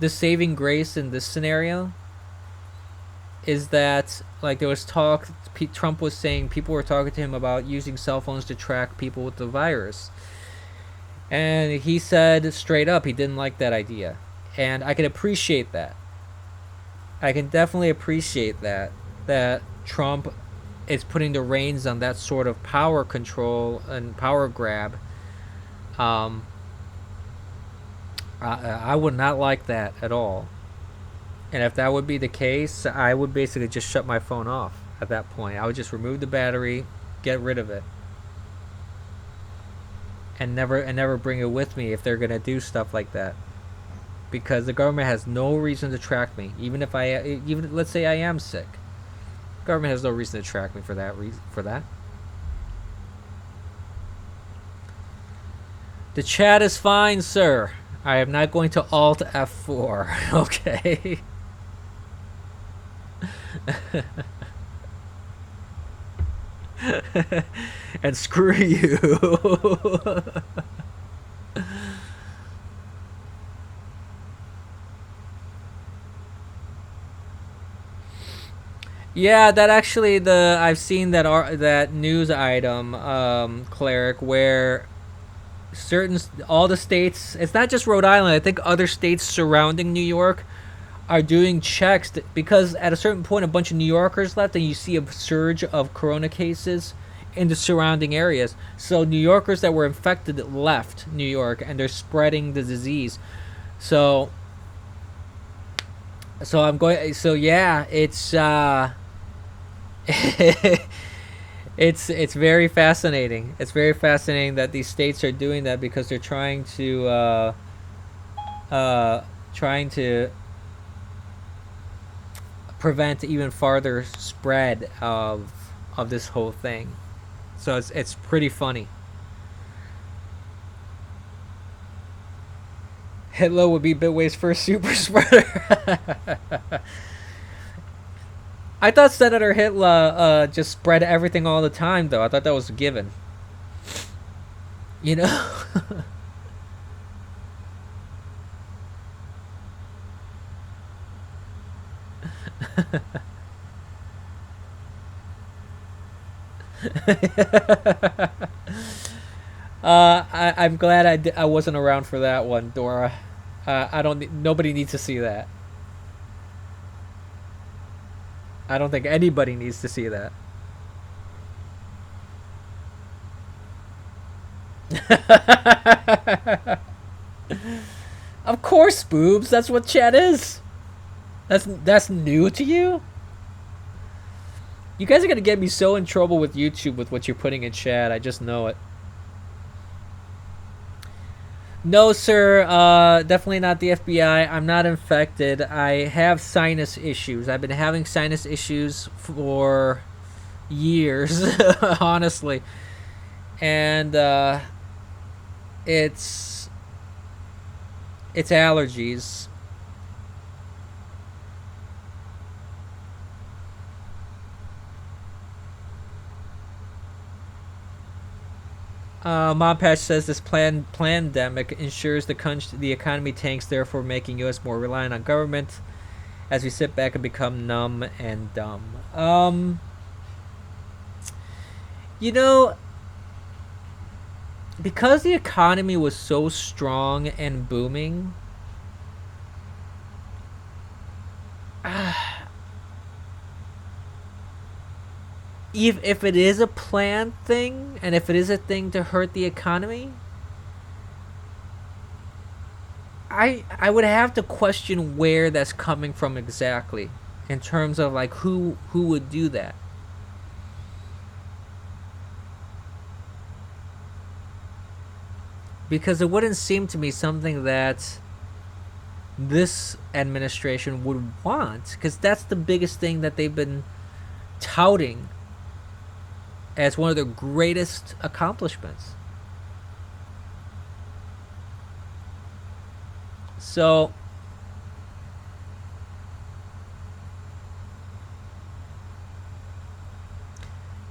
the saving grace in this scenario is that, like, there was talk. Trump was saying people were talking to him about using cell phones to track people with the virus, and he said straight up he didn't like that idea, and I can appreciate that. I can definitely appreciate that Trump is putting the reins on that sort of power control and power grab. Um, I would not like that at all. And if that would be the case, I would basically just shut my phone off at that point. I would just remove the battery, get rid of it, and never bring it with me if they're gonna do stuff like that. Because the government has no reason to track me, even let's say I am sick. Government has no reason to track me for that reason. For that. The chat is fine, sir. I am not going to Alt F4. Okay. And screw you. Yeah, that actually I've seen that news item, Cleric, where all the states, it's not just Rhode Island, I think other states surrounding New York are doing checks because at a certain point a bunch of New Yorkers left and you see a surge of corona cases in the surrounding areas. So New Yorkers that were infected left New York and they're spreading the disease. So yeah, it's very fascinating. It's very fascinating that these states are doing that because they're trying to prevent even farther spread of this whole thing. So it's pretty funny. Hitler would be Bitway's first super spreader. I thought Senator Hitler just spread everything all the time, though. I thought that was a given. You know? I'm glad I wasn't around for that one, Dora. Nobody needs to see that. I don't think anybody needs to see that. Of course, boobs. That's what chat is. That's new to you? You guys are gonna get me so in trouble with YouTube with what you're putting in chat. I just know it. No, sir. Definitely not the FBI. I'm not infected. I have sinus issues. I've been having sinus issues for years, honestly. And it's allergies. Mom Patch says this pandemic ensures the economy tanks, therefore making U.S. more reliant on government as we sit back and become numb and dumb. You know, because the economy was so strong and booming, if it is a planned thing and if it is a thing to hurt the economy, I would have to question where that's coming from exactly in terms of like who would do that. Because it wouldn't seem to me something that this administration would want, because that's the biggest thing that they've been touting as one of their greatest accomplishments. So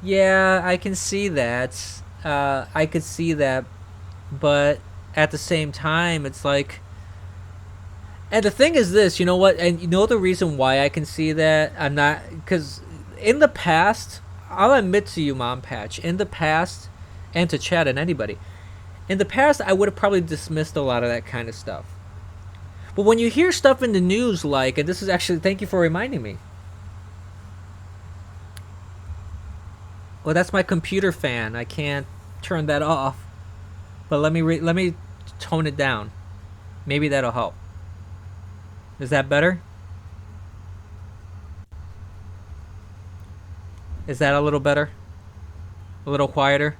yeah, I can see that. I could see that, but at the same time, it's like, and the thing is this, you know what? And you know the reason why I can see that? I'm not, because in the past, I'll admit to you, Mom Patch, in the past, and to chat and anybody, in the past, I would have probably dismissed a lot of that kind of stuff. But when you hear stuff in the news like, and this is actually, thank you for reminding me. Well, that's my computer fan. I can't turn that off. But let me tone it down. Maybe that'll help. Is that better? Is that a little better? A little quieter?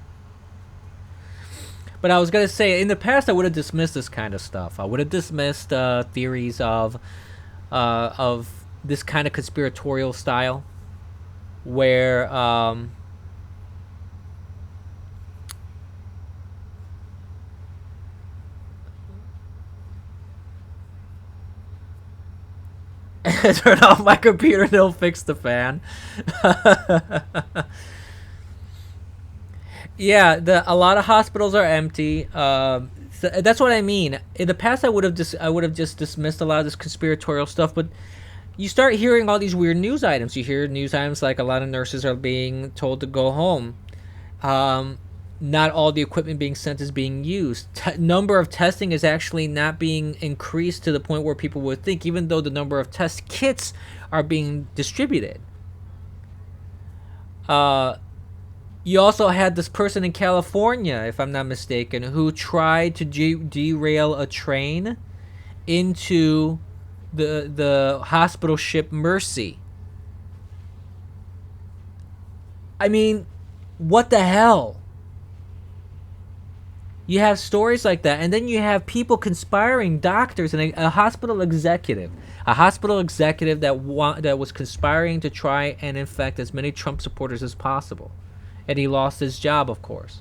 But I was gonna say, in the past, I would have dismissed this kind of stuff. I would have dismissed theories of this kind of conspiratorial style, where Turn off my computer and it'll fix the fan. Yeah, a lot of hospitals are empty. So that's what I mean. In the past, I would have just dismissed a lot of this conspiratorial stuff, but you start hearing all these weird news items. You hear news items like a lot of nurses are being told to go home. Not all the equipment being sent is being used. Number of testing is actually not being increased to the point where people would think, even though the number of test kits are being distributed. You also had this person in California, if I'm not mistaken, who tried to derail a train into the hospital ship Mercy. I mean, what the hell? You have stories like that, and then you have people conspiring, doctors and a hospital executive that was conspiring to try and infect as many Trump supporters as possible, and he lost his job, of course.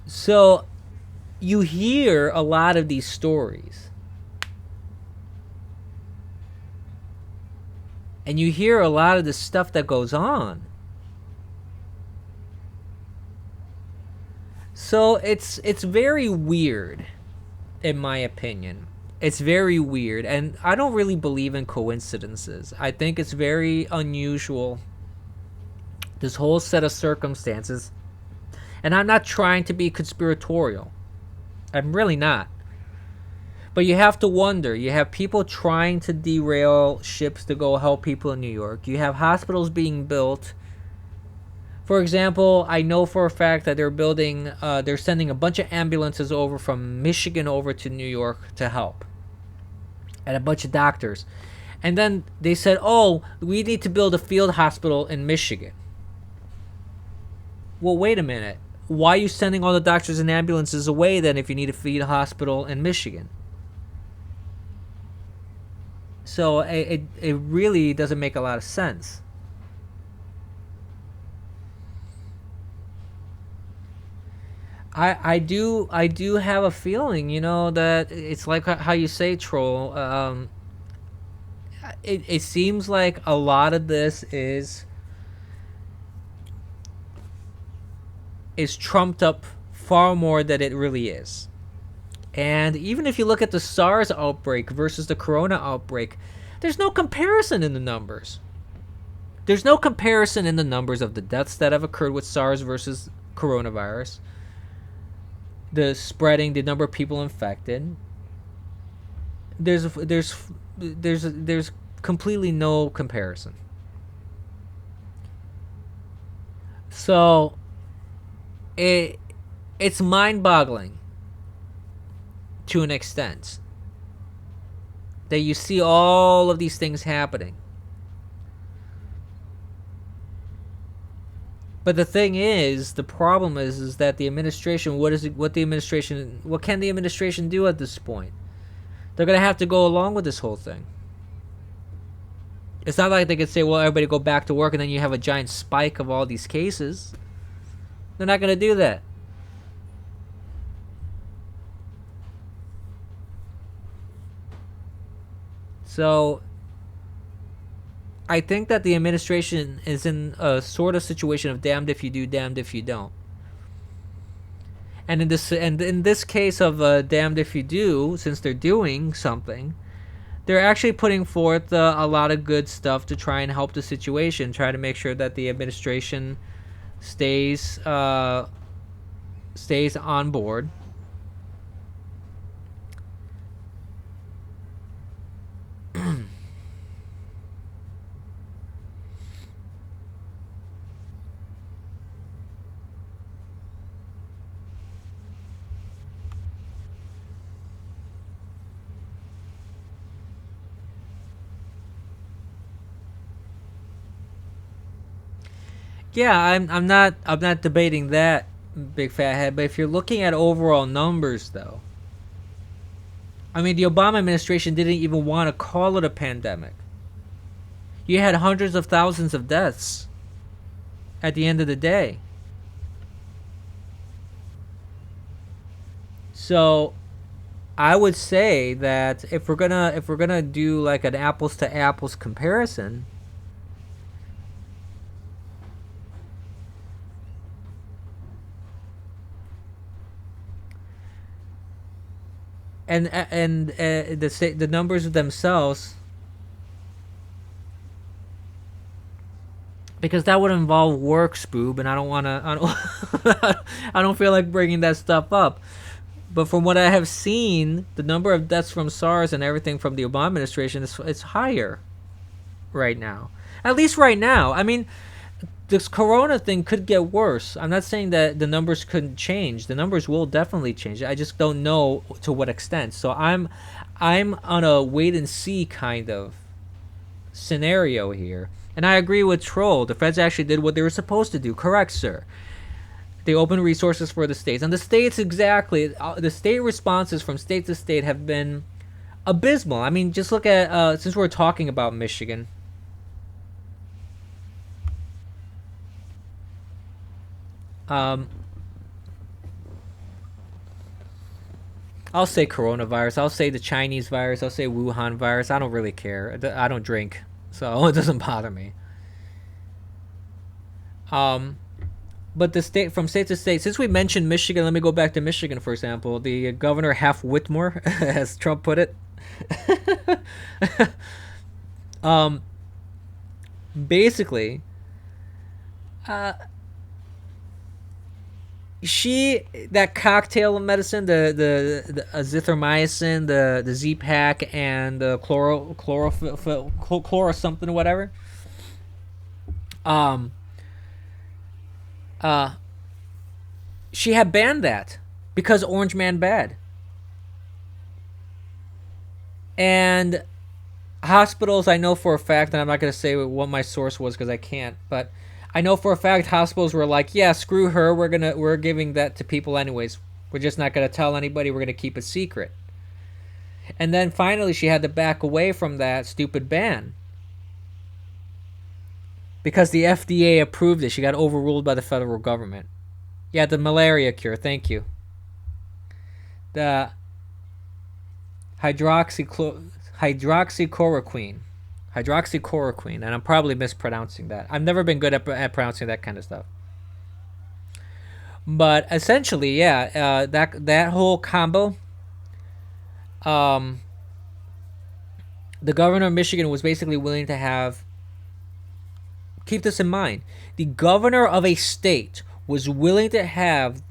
So you hear a lot of these stories. And you hear a lot of the stuff that goes on. So it's very weird, in my opinion. It's very weird, and I don't really believe in coincidences. I think it's very unusual, this whole set of circumstances. And I'm not trying to be conspiratorial. I'm really not. But you have to wonder. You have people trying to derail ships to go help people in New York. You have hospitals being built. For example, I know for a fact that they're sending a bunch of ambulances over from Michigan over to New York to help. And a bunch of doctors. And then they said, oh, we need to build a field hospital in Michigan. Well, wait a minute. Why are you sending all the doctors and ambulances away then if you need a field hospital in Michigan? So it really doesn't make a lot of sense. I do have a feeling, that it's like how you say, Troll. It seems like a lot of this is trumped up far more than it really is. And even if you look at the SARS outbreak versus the corona outbreak, there's no comparison in the numbers. There's no comparison in the numbers of the deaths that have occurred with SARS versus coronavirus. The spreading, the number of people infected. There's completely no comparison. So it's mind-boggling to an extent that you see all of these things happening. But the thing is, the problem is that the administration, what can the administration do at this point? They're going to have to go along with this whole thing. It's not like they could say, well, everybody go back to work, and then you have a giant spike of all these cases. They're not going to do that. So I think that the administration is in a sort of situation of damned if you do, damned if you don't. And in this case of damned if you do, since they're doing something, they're actually putting forth a lot of good stuff to try and help the situation, try to make sure that the administration stays on board. Yeah, I'm not debating that, big fat head, but if you're looking at overall numbers though, I mean, the Obama administration didn't even want to call it a pandemic. You had hundreds of thousands of deaths at the end of the day. So I would say that if we're gonna do like an apples to apples comparison, and the numbers themselves, because that would involve work, Spoob, and I don't want to. I don't feel like bringing that stuff up. But from what I have seen, the number of deaths from SARS and everything from the Obama administration is it's higher right now. At least right now. I mean, this corona thing could get worse. I'm not saying that the numbers couldn't change. The numbers will definitely change. I just don't know to what extent. So I'm on a wait and see kind of scenario here. And I agree with Troll. The feds actually did what they were supposed to do. Correct, sir. They opened resources for the states. And the states exactly, the state responses from state to state have been abysmal. I mean, just look at, since we're talking about Michigan, I'll say coronavirus. I'll say the Chinese virus. I'll say Wuhan virus. I don't really care. I don't drink, so it doesn't bother me. But the state from state to state. Since we mentioned Michigan, let me go back to Michigan for example. The governor Half Whitmore, as Trump put it. Basically, that cocktail of medicine, the azithromycin, the Z-Pak, and the chloro something or whatever. Um, she had banned that because Orange Man bad, and hospitals. I know for a fact, and I'm not gonna say what my source was because I can't, but I know for a fact hospitals were like, yeah, screw her. We're giving that to people anyways. We're just not gonna tell anybody. We're gonna keep it secret. And then finally, she had to back away from that stupid ban because the FDA approved it. She got overruled by the federal government. Yeah, the malaria cure. Thank you. The hydroxychloroquine. Hydroxychloroquine, and I'm probably mispronouncing that. I've never been good at pronouncing that kind of stuff. But essentially, yeah, that whole combo. Um, the governor of Michigan was basically willing to have. Keep this in mind. The governor of a state was willing to have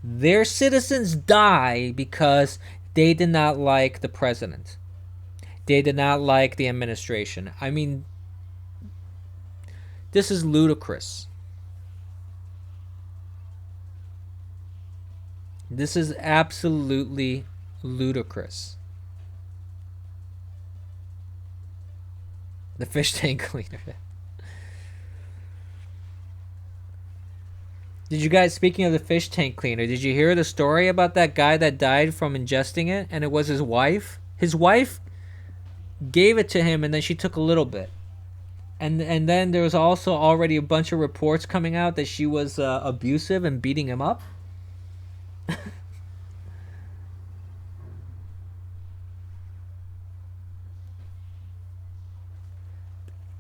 their citizens die because they did not like the president. They did not like the administration. I mean, this is ludicrous. This is absolutely ludicrous. The fish tank cleaner. Did you guys, speaking of the fish tank cleaner, did you hear the story about that guy that died from ingesting it and it was his wife? His wife gave it to him and then she took a little bit. And then there was also already a bunch of reports coming out that she was abusive and beating him up.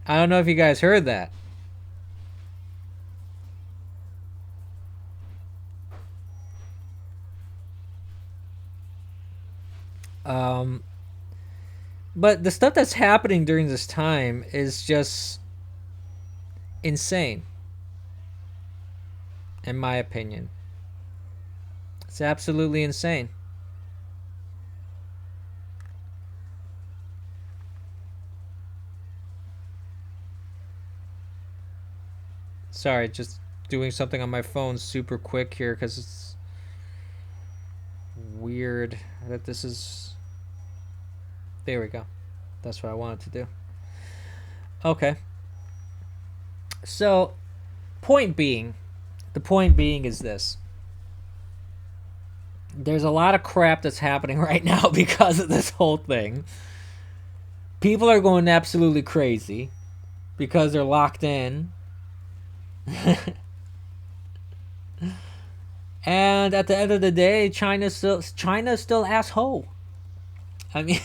I don't know if you guys heard that. But the stuff that's happening during this time is just insane, in my opinion. It's absolutely insane. Sorry, just doing something on my phone super quick here because it's weird that this is. There we go. That's what I wanted to do. Okay. So, the point being is this. There's a lot of crap that's happening right now because of this whole thing. People are going absolutely crazy because they're locked in. And at the end of the day, China's still asshole. I mean,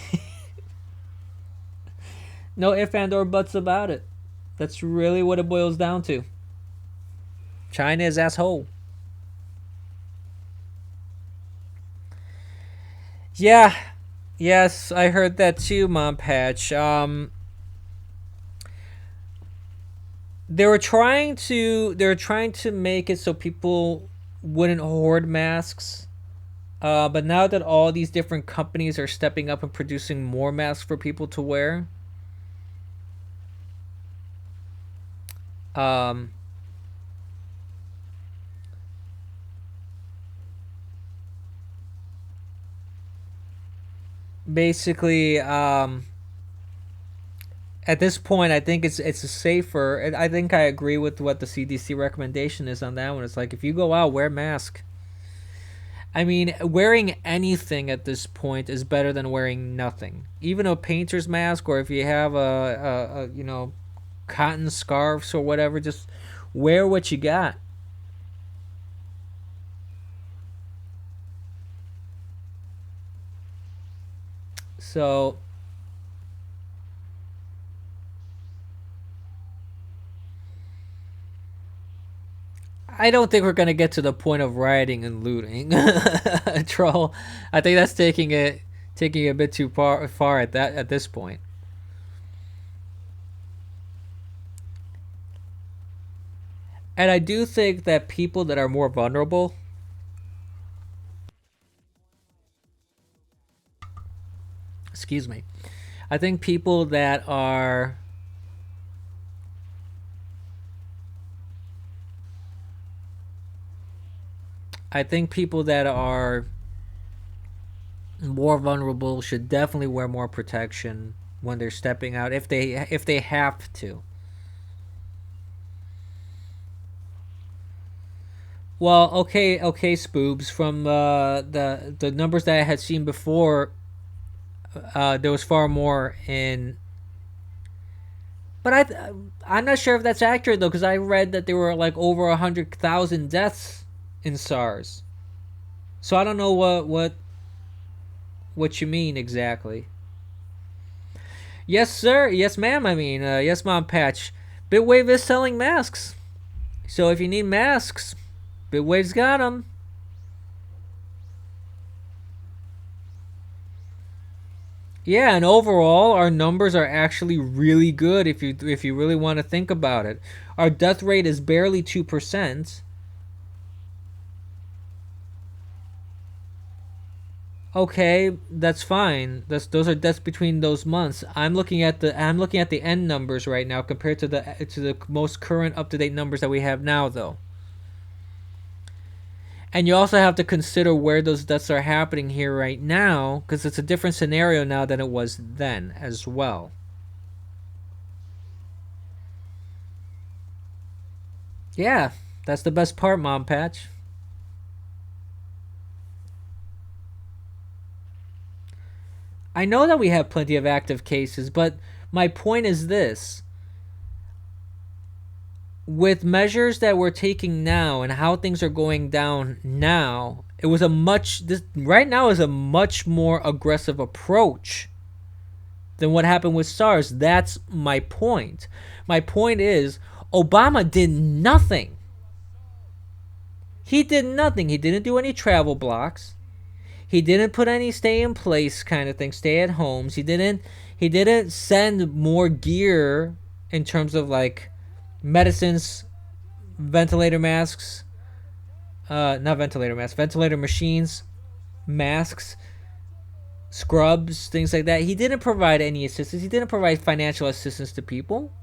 no if and or buts about it. That's really what it boils down to. China is asshole. Yeah, yes, I heard that too, Mom Patch. They were trying to make it so people wouldn't hoard masks. But now that all these different companies are stepping up and producing more masks for people to wear, um, basically, at this point, I think it's a safer. And I think I agree with what the CDC recommendation is on that one. It's like if you go out, wear a mask. I mean, wearing anything at this point is better than wearing nothing. Even a painter's mask, or if you have a cotton scarves or whatever, just wear what you got. So I don't think we're gonna get to the point of rioting and looting, troll. I think that's taking it a bit too far at this point. And I do think that people that are more vulnerable, excuse me, I think people that are I think people that are more vulnerable should definitely wear more protection when they're stepping out if they have to. Well, okay, spoobs. From the numbers that I had seen before, there was far more in. But I'm not sure if that's accurate though, because I read that there were like over 100,000 deaths in SARS. So I don't know what you mean exactly. Yes, sir. Yes, ma'am. I mean, yes, Mom Patch. Bitwave is selling masks. So if you need masks, Bitwave's got them. Yeah, and overall, our numbers are actually really good if you really want to think about it. Our death rate is barely 2%. Okay, that's fine. Those are deaths between those months. I'm looking at the end numbers right now compared to the most current up to date numbers that we have now, though. And you also have to consider where those deaths are happening here right now, because it's a different scenario now than it was then as well. Yeah, that's the best part, Mom Patch. I know that we have plenty of active cases, but my point is this: with measures that we're taking now and how things are going down now, it was a much this right now is a much more aggressive approach than what happened with SARS. That's my point. My point is Obama did nothing. He did nothing. He didn't do any travel blocks. He didn't put any stay in place kind of thing, stay at homes. He didn't send more gear in terms of like medicines, ventilator masks, not ventilator masks, ventilator machines, masks, scrubs, things like that. He didn't provide any assistance. He didn't provide financial assistance to people.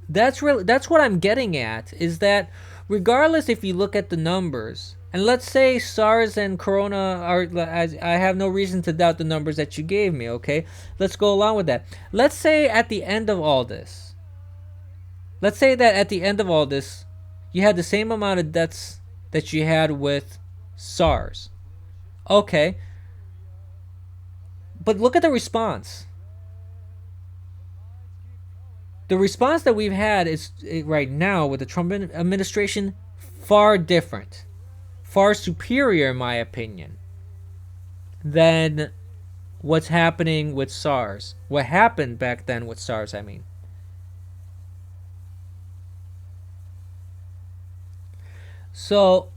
That's what I'm getting at is that regardless if you look at the numbers, and let's say SARS and Corona are, I have no reason to doubt the numbers that you gave me, okay? Let's go along with that. Let's say at the end of all this, let's say that at the end of all this, you had the same amount of deaths that you had with SARS. Okay, but look at the response. The response that we've had is right now with the Trump administration far different, far superior, in my opinion, than what's happening with SARS. What happened back then with SARS, I mean. So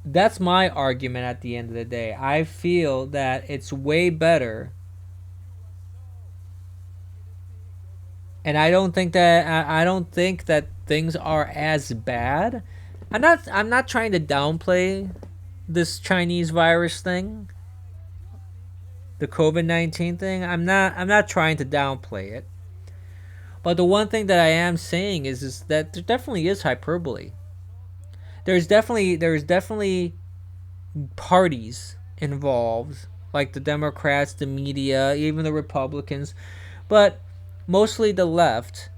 that's my argument at the end of the day. I feel that it's way better, and I don't think that things are as bad. I'm not trying to downplay this Chinese virus thing, the COVID-19 thing. I'm not trying to downplay it. But the one thing that I am saying is that there definitely is hyperbole. There's definitely parties involved, like the Democrats, the media, even the Republicans, but mostly the left,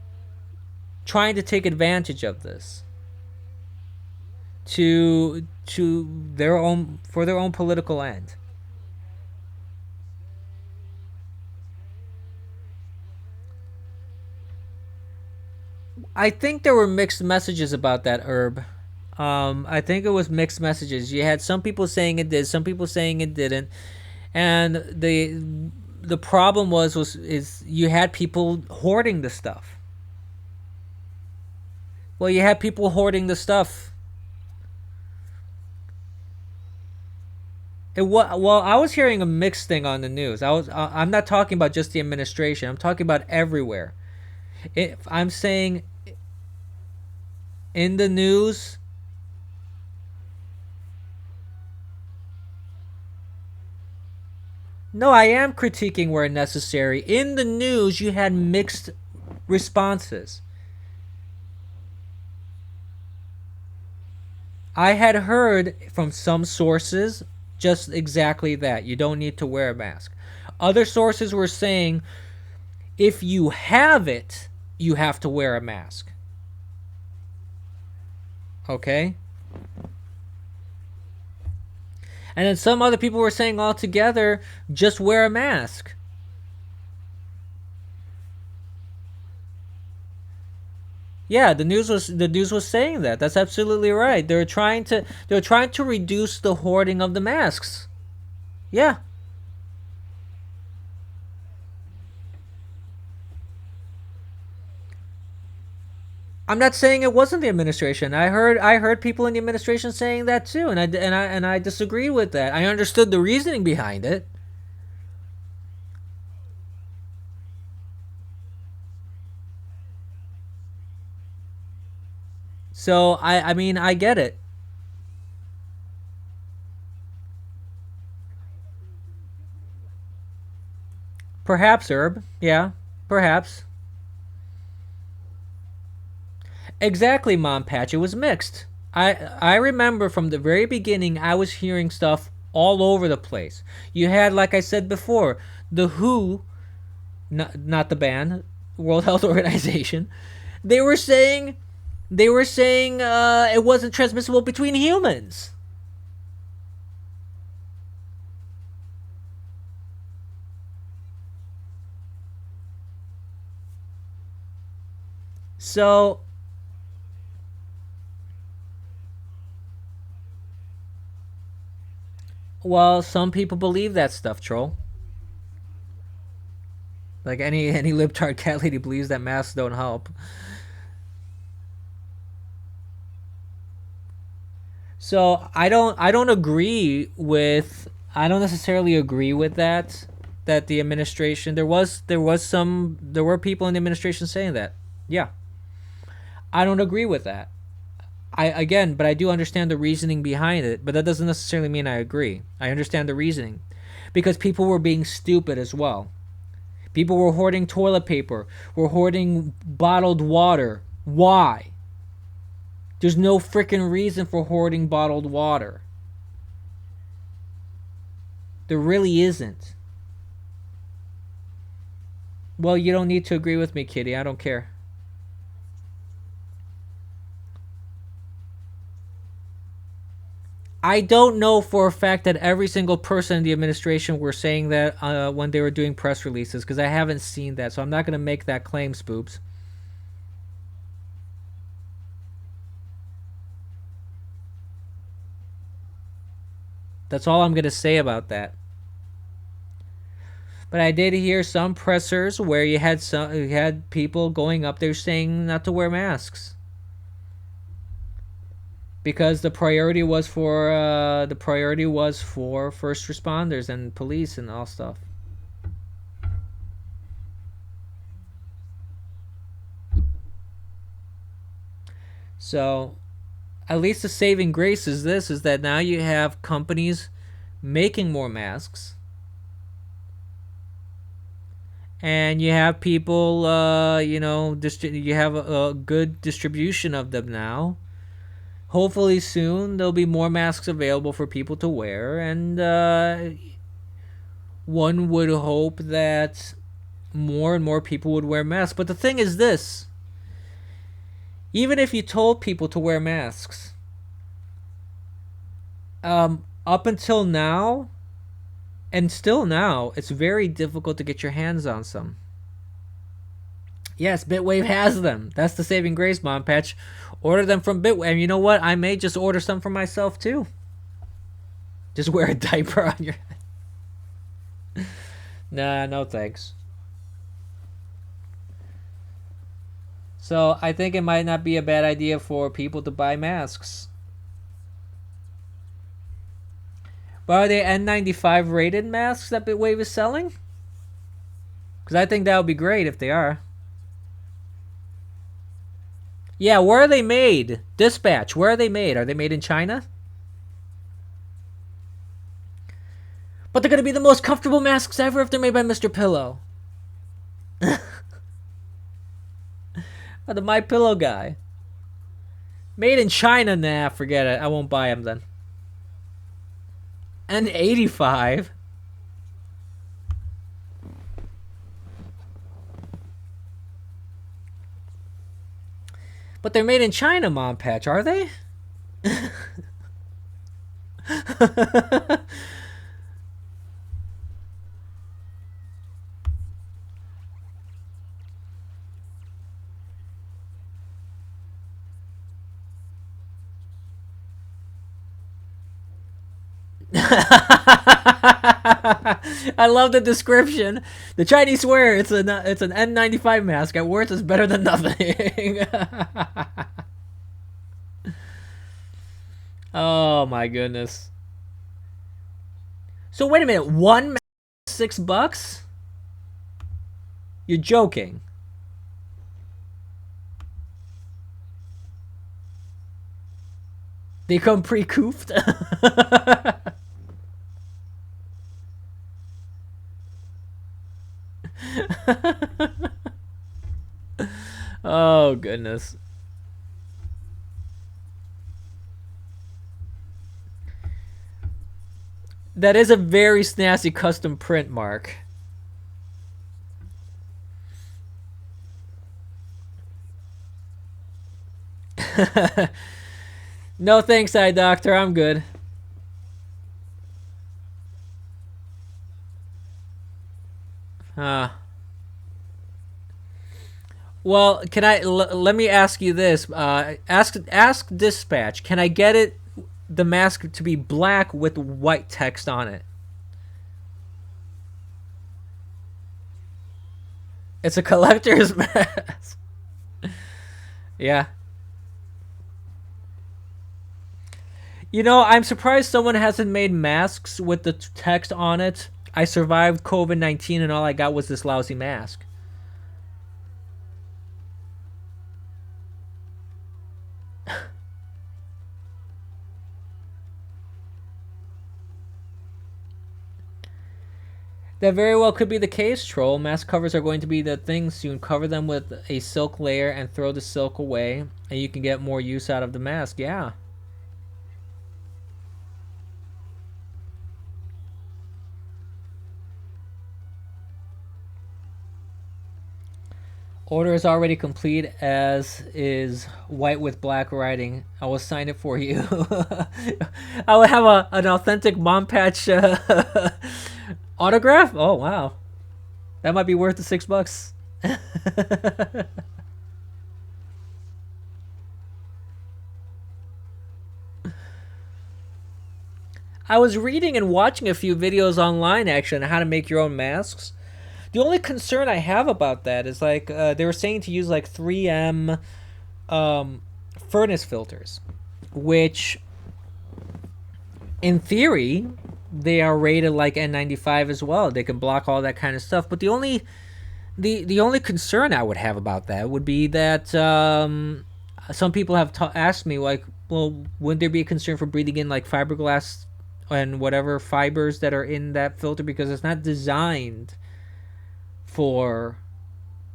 trying to take advantage of this to their own for their own political end. I think there were mixed messages about that, Herb. I think it was mixed messages. You had some people saying it did, some people saying it didn't, and the problem was is you had people hoarding the stuff. Well, you had people hoarding the stuff. Well, I was hearing a mixed thing on the news. I'm not talking about just the administration. I'm talking about everywhere. I'm saying in the news. No, I am critiquing where necessary. In the news, you had mixed responses. I had heard from some sources just exactly that. You don't need to wear a mask. Other sources were saying if you have it, you have to wear a mask. Okay? And then some other people were saying altogether, just wear a mask. Yeah, the news was saying that. That's absolutely right. They were trying to reduce the hoarding of the masks. Yeah. I'm not saying it wasn't the administration. I heard people in the administration saying that too, and I disagree with that. I understood the reasoning behind it. So I mean I get it. Perhaps, Herb. Yeah, perhaps. Exactly, Mom Patch. It was mixed. I remember from the very beginning I was hearing stuff all over the place. You had, like I said before, the WHO, not the band, World Health Organization. They were saying it wasn't transmissible between humans. So, well, some people believe that stuff, troll. Like any libtard cat lady believes that masks don't help. So I don't agree with I don't necessarily agree with that the administration there were people in the administration saying that. Yeah. I don't agree with that. But I do understand the reasoning behind it, but that doesn't necessarily mean I agree. I understand the reasoning because people were being stupid as well. People were hoarding toilet paper, were hoarding bottled water. Why? There's no freaking reason for hoarding bottled water. There really isn't. Well, you don't need to agree with me, Kitty. I don't care. I don't know for a fact that every single person in the administration were saying that when they were doing press releases because I haven't seen that, so I'm not going to make that claim, Spoops. That's all I'm going to say about that. But I did hear some pressers where you had people going up there saying not to wear masks because the priority was for first responders and police and all stuff. So, at least the saving grace is that now you have companies making more masks, and you have people, you have a good distribution of them now. Hopefully soon there'll be more masks available for people to wear, and one would hope that more and more people would wear masks. But the thing is this: even if you told people to wear masks, up until now, and still now, it's very difficult to get your hands on some. Yes, Bitwave has them. That's the saving grace, Mom Patch. Order them from Bitwave. And you know what? I may just order some for myself too. Just wear a diaper on your head. Nah, no thanks. So I think it might not be a bad idea for people to buy masks. But are they N95 rated masks that Bitwave is selling? Because I think that would be great if they are. Yeah, where are they made? Dispatch, where are they made? Are they made in China? But they're going to be the most comfortable masks ever if they're made by Mr. Pillow. The My Pillow guy. Made in China? Nah, forget it. I won't buy them then. N85? But they're made in China, Mom Patch, are they? I love the description. The Chinese swear it's an N95 mask. At worst, it's better than nothing. Oh my goodness. So wait a minute, one mask, $6? You're joking. They come pre-coofed. Oh goodness. That is a very snazzy custom print, Mark. No thanks, eye doctor. I'm good. Well, can I let me ask you this? Ask dispatch. Can I get the mask to be black with white text on it? It's a collector's mask. Yeah. You know, I'm surprised someone hasn't made masks with the text on it. I survived COVID-19 and all I got was this lousy mask. That very well could be the case, Troll. Mask covers are going to be the thing soon. Cover them with a silk layer and throw the silk away, and you can get more use out of the mask. Yeah. Order is already complete, as is white with black writing. I will sign it for you. I will have an authentic Mom Patch autograph? Oh, wow. That might be worth the $6. I was reading and watching a few videos online actually on how to make your own masks. The only concern I have about that is like they were saying to use like 3M furnace filters, which in theory they are rated like N95 as well. They can block all that kind of stuff. But the only concern I would have about that would be that some people have asked me like, well, wouldn't there be a concern for breathing in like fiberglass and whatever fibers that are in that filter because it's not designed for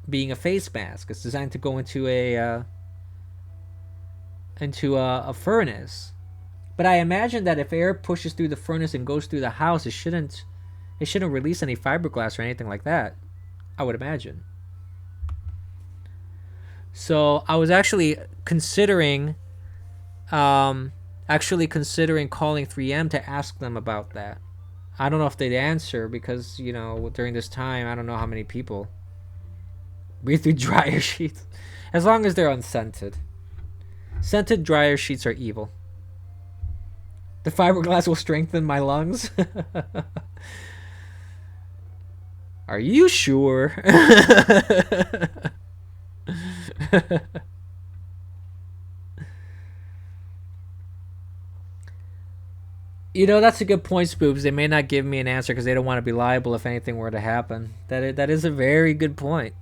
being a face mask. It's designed to go into a furnace. But I imagine that if air pushes through the furnace and goes through the house, it shouldn't release any fiberglass or anything like that. I would imagine. So I was actually considering calling 3M to ask them about that. I don't know if they'd answer because, during this time, I don't know how many people breathe through dryer sheets. As long as they're unscented. Scented dryer sheets are evil. The fiberglass will strengthen my lungs. Are you sure? That's a good point, Spoobs. They may not give me an answer because they don't want to be liable if anything were to happen. That is a very good point.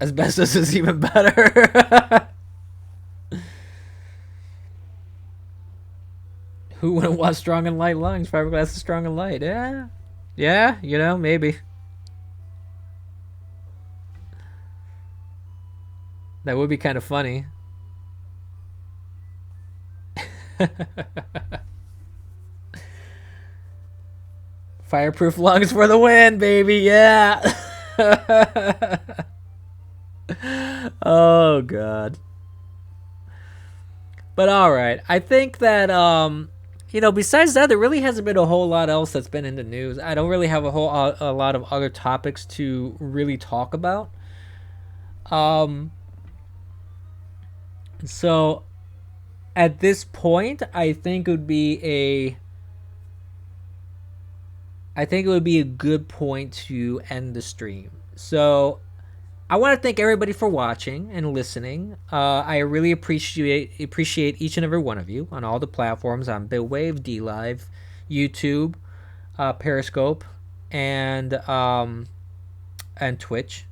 Asbestos is even better. Who wouldn't want strong and light lungs? Fiberglass is strong and light. Yeah. Yeah, maybe. That would be kind of funny. Fireproof lungs for the win, baby. Yeah. Oh, God. But all right. I think that, besides that, there really hasn't been a whole lot else that's been in the news. I don't really have a lot of other topics to really talk about. So at this point, I think it would be a good point to end the stream. So I want to thank everybody for watching and listening. I really appreciate each and every one of you on all the platforms on Bitwave, DLive, YouTube, Periscope, and Twitch.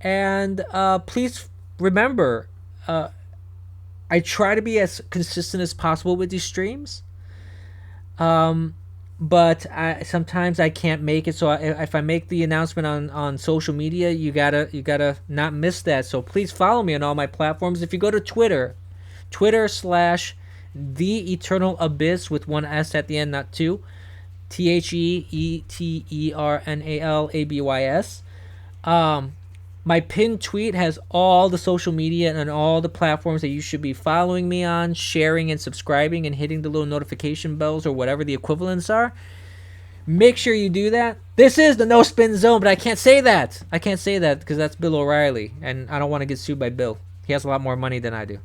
And please remember, I try to be as consistent as possible with these streams. But sometimes I can't make it. So if I make the announcement on social media, you gotta not miss that. So please follow me on all my platforms. If you go to Twitter /The Eternal Abyss with one S at the end, not two, TheEternalabyss. My pinned tweet has all the social media and all the platforms that you should be following me on, sharing and subscribing and hitting the little notification bells or whatever the equivalents are. Make sure you do that. This is the No Spin Zone, but I can't say that. I can't say that because that's Bill O'Reilly, and I don't want to get sued by Bill. He has a lot more money than I do.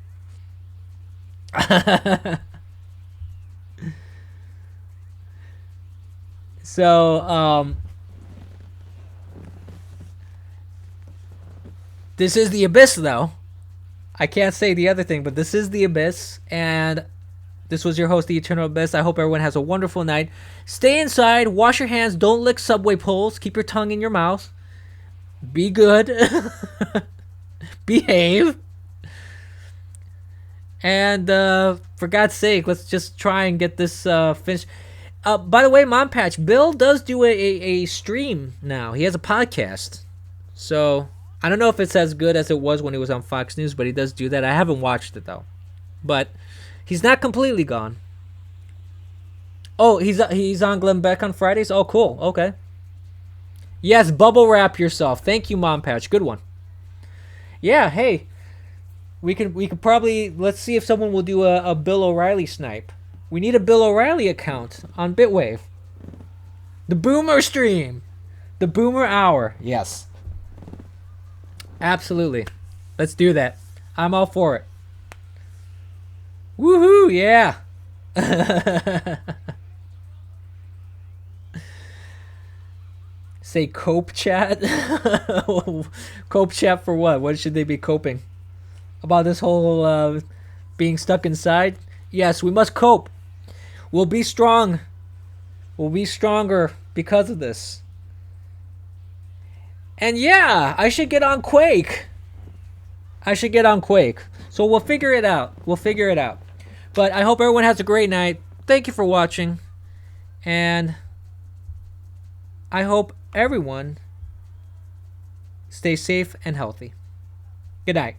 So, this is the Abyss, though. I can't say the other thing, but this is the Abyss, and this was your host, the Eternal Abyss. I hope everyone has a wonderful night. Stay inside, wash your hands, don't lick subway poles, keep your tongue in your mouth. Be good. Behave. And for God's sake, let's just try and get this finished. By the way, Mom Patch, Bill does do a stream now. He has a podcast. So I don't know if it's as good as it was when he was on Fox News, but he does do that. I haven't watched it, though. But he's not completely gone. Oh, he's on Glenn Beck on Fridays? Oh, cool. Okay. Yes, bubble wrap yourself. Thank you, Mom Patch. Good one. Yeah, hey. We could probably, let's see if someone will do a Bill O'Reilly snipe. We need a Bill O'Reilly account on Bitwave. The Boomer stream. The Boomer Hour. Yes. Absolutely. Let's do that. I'm all for it. Woohoo, yeah. Say cope chat? Cope chat for what? What should they be coping? About this whole being stuck inside? Yes, we must cope. We'll be strong. We'll be stronger because of this. And yeah, I should get on Quake. So we'll figure it out. But I hope everyone has a great night. Thank you for watching. And I hope everyone stays safe and healthy. Good night.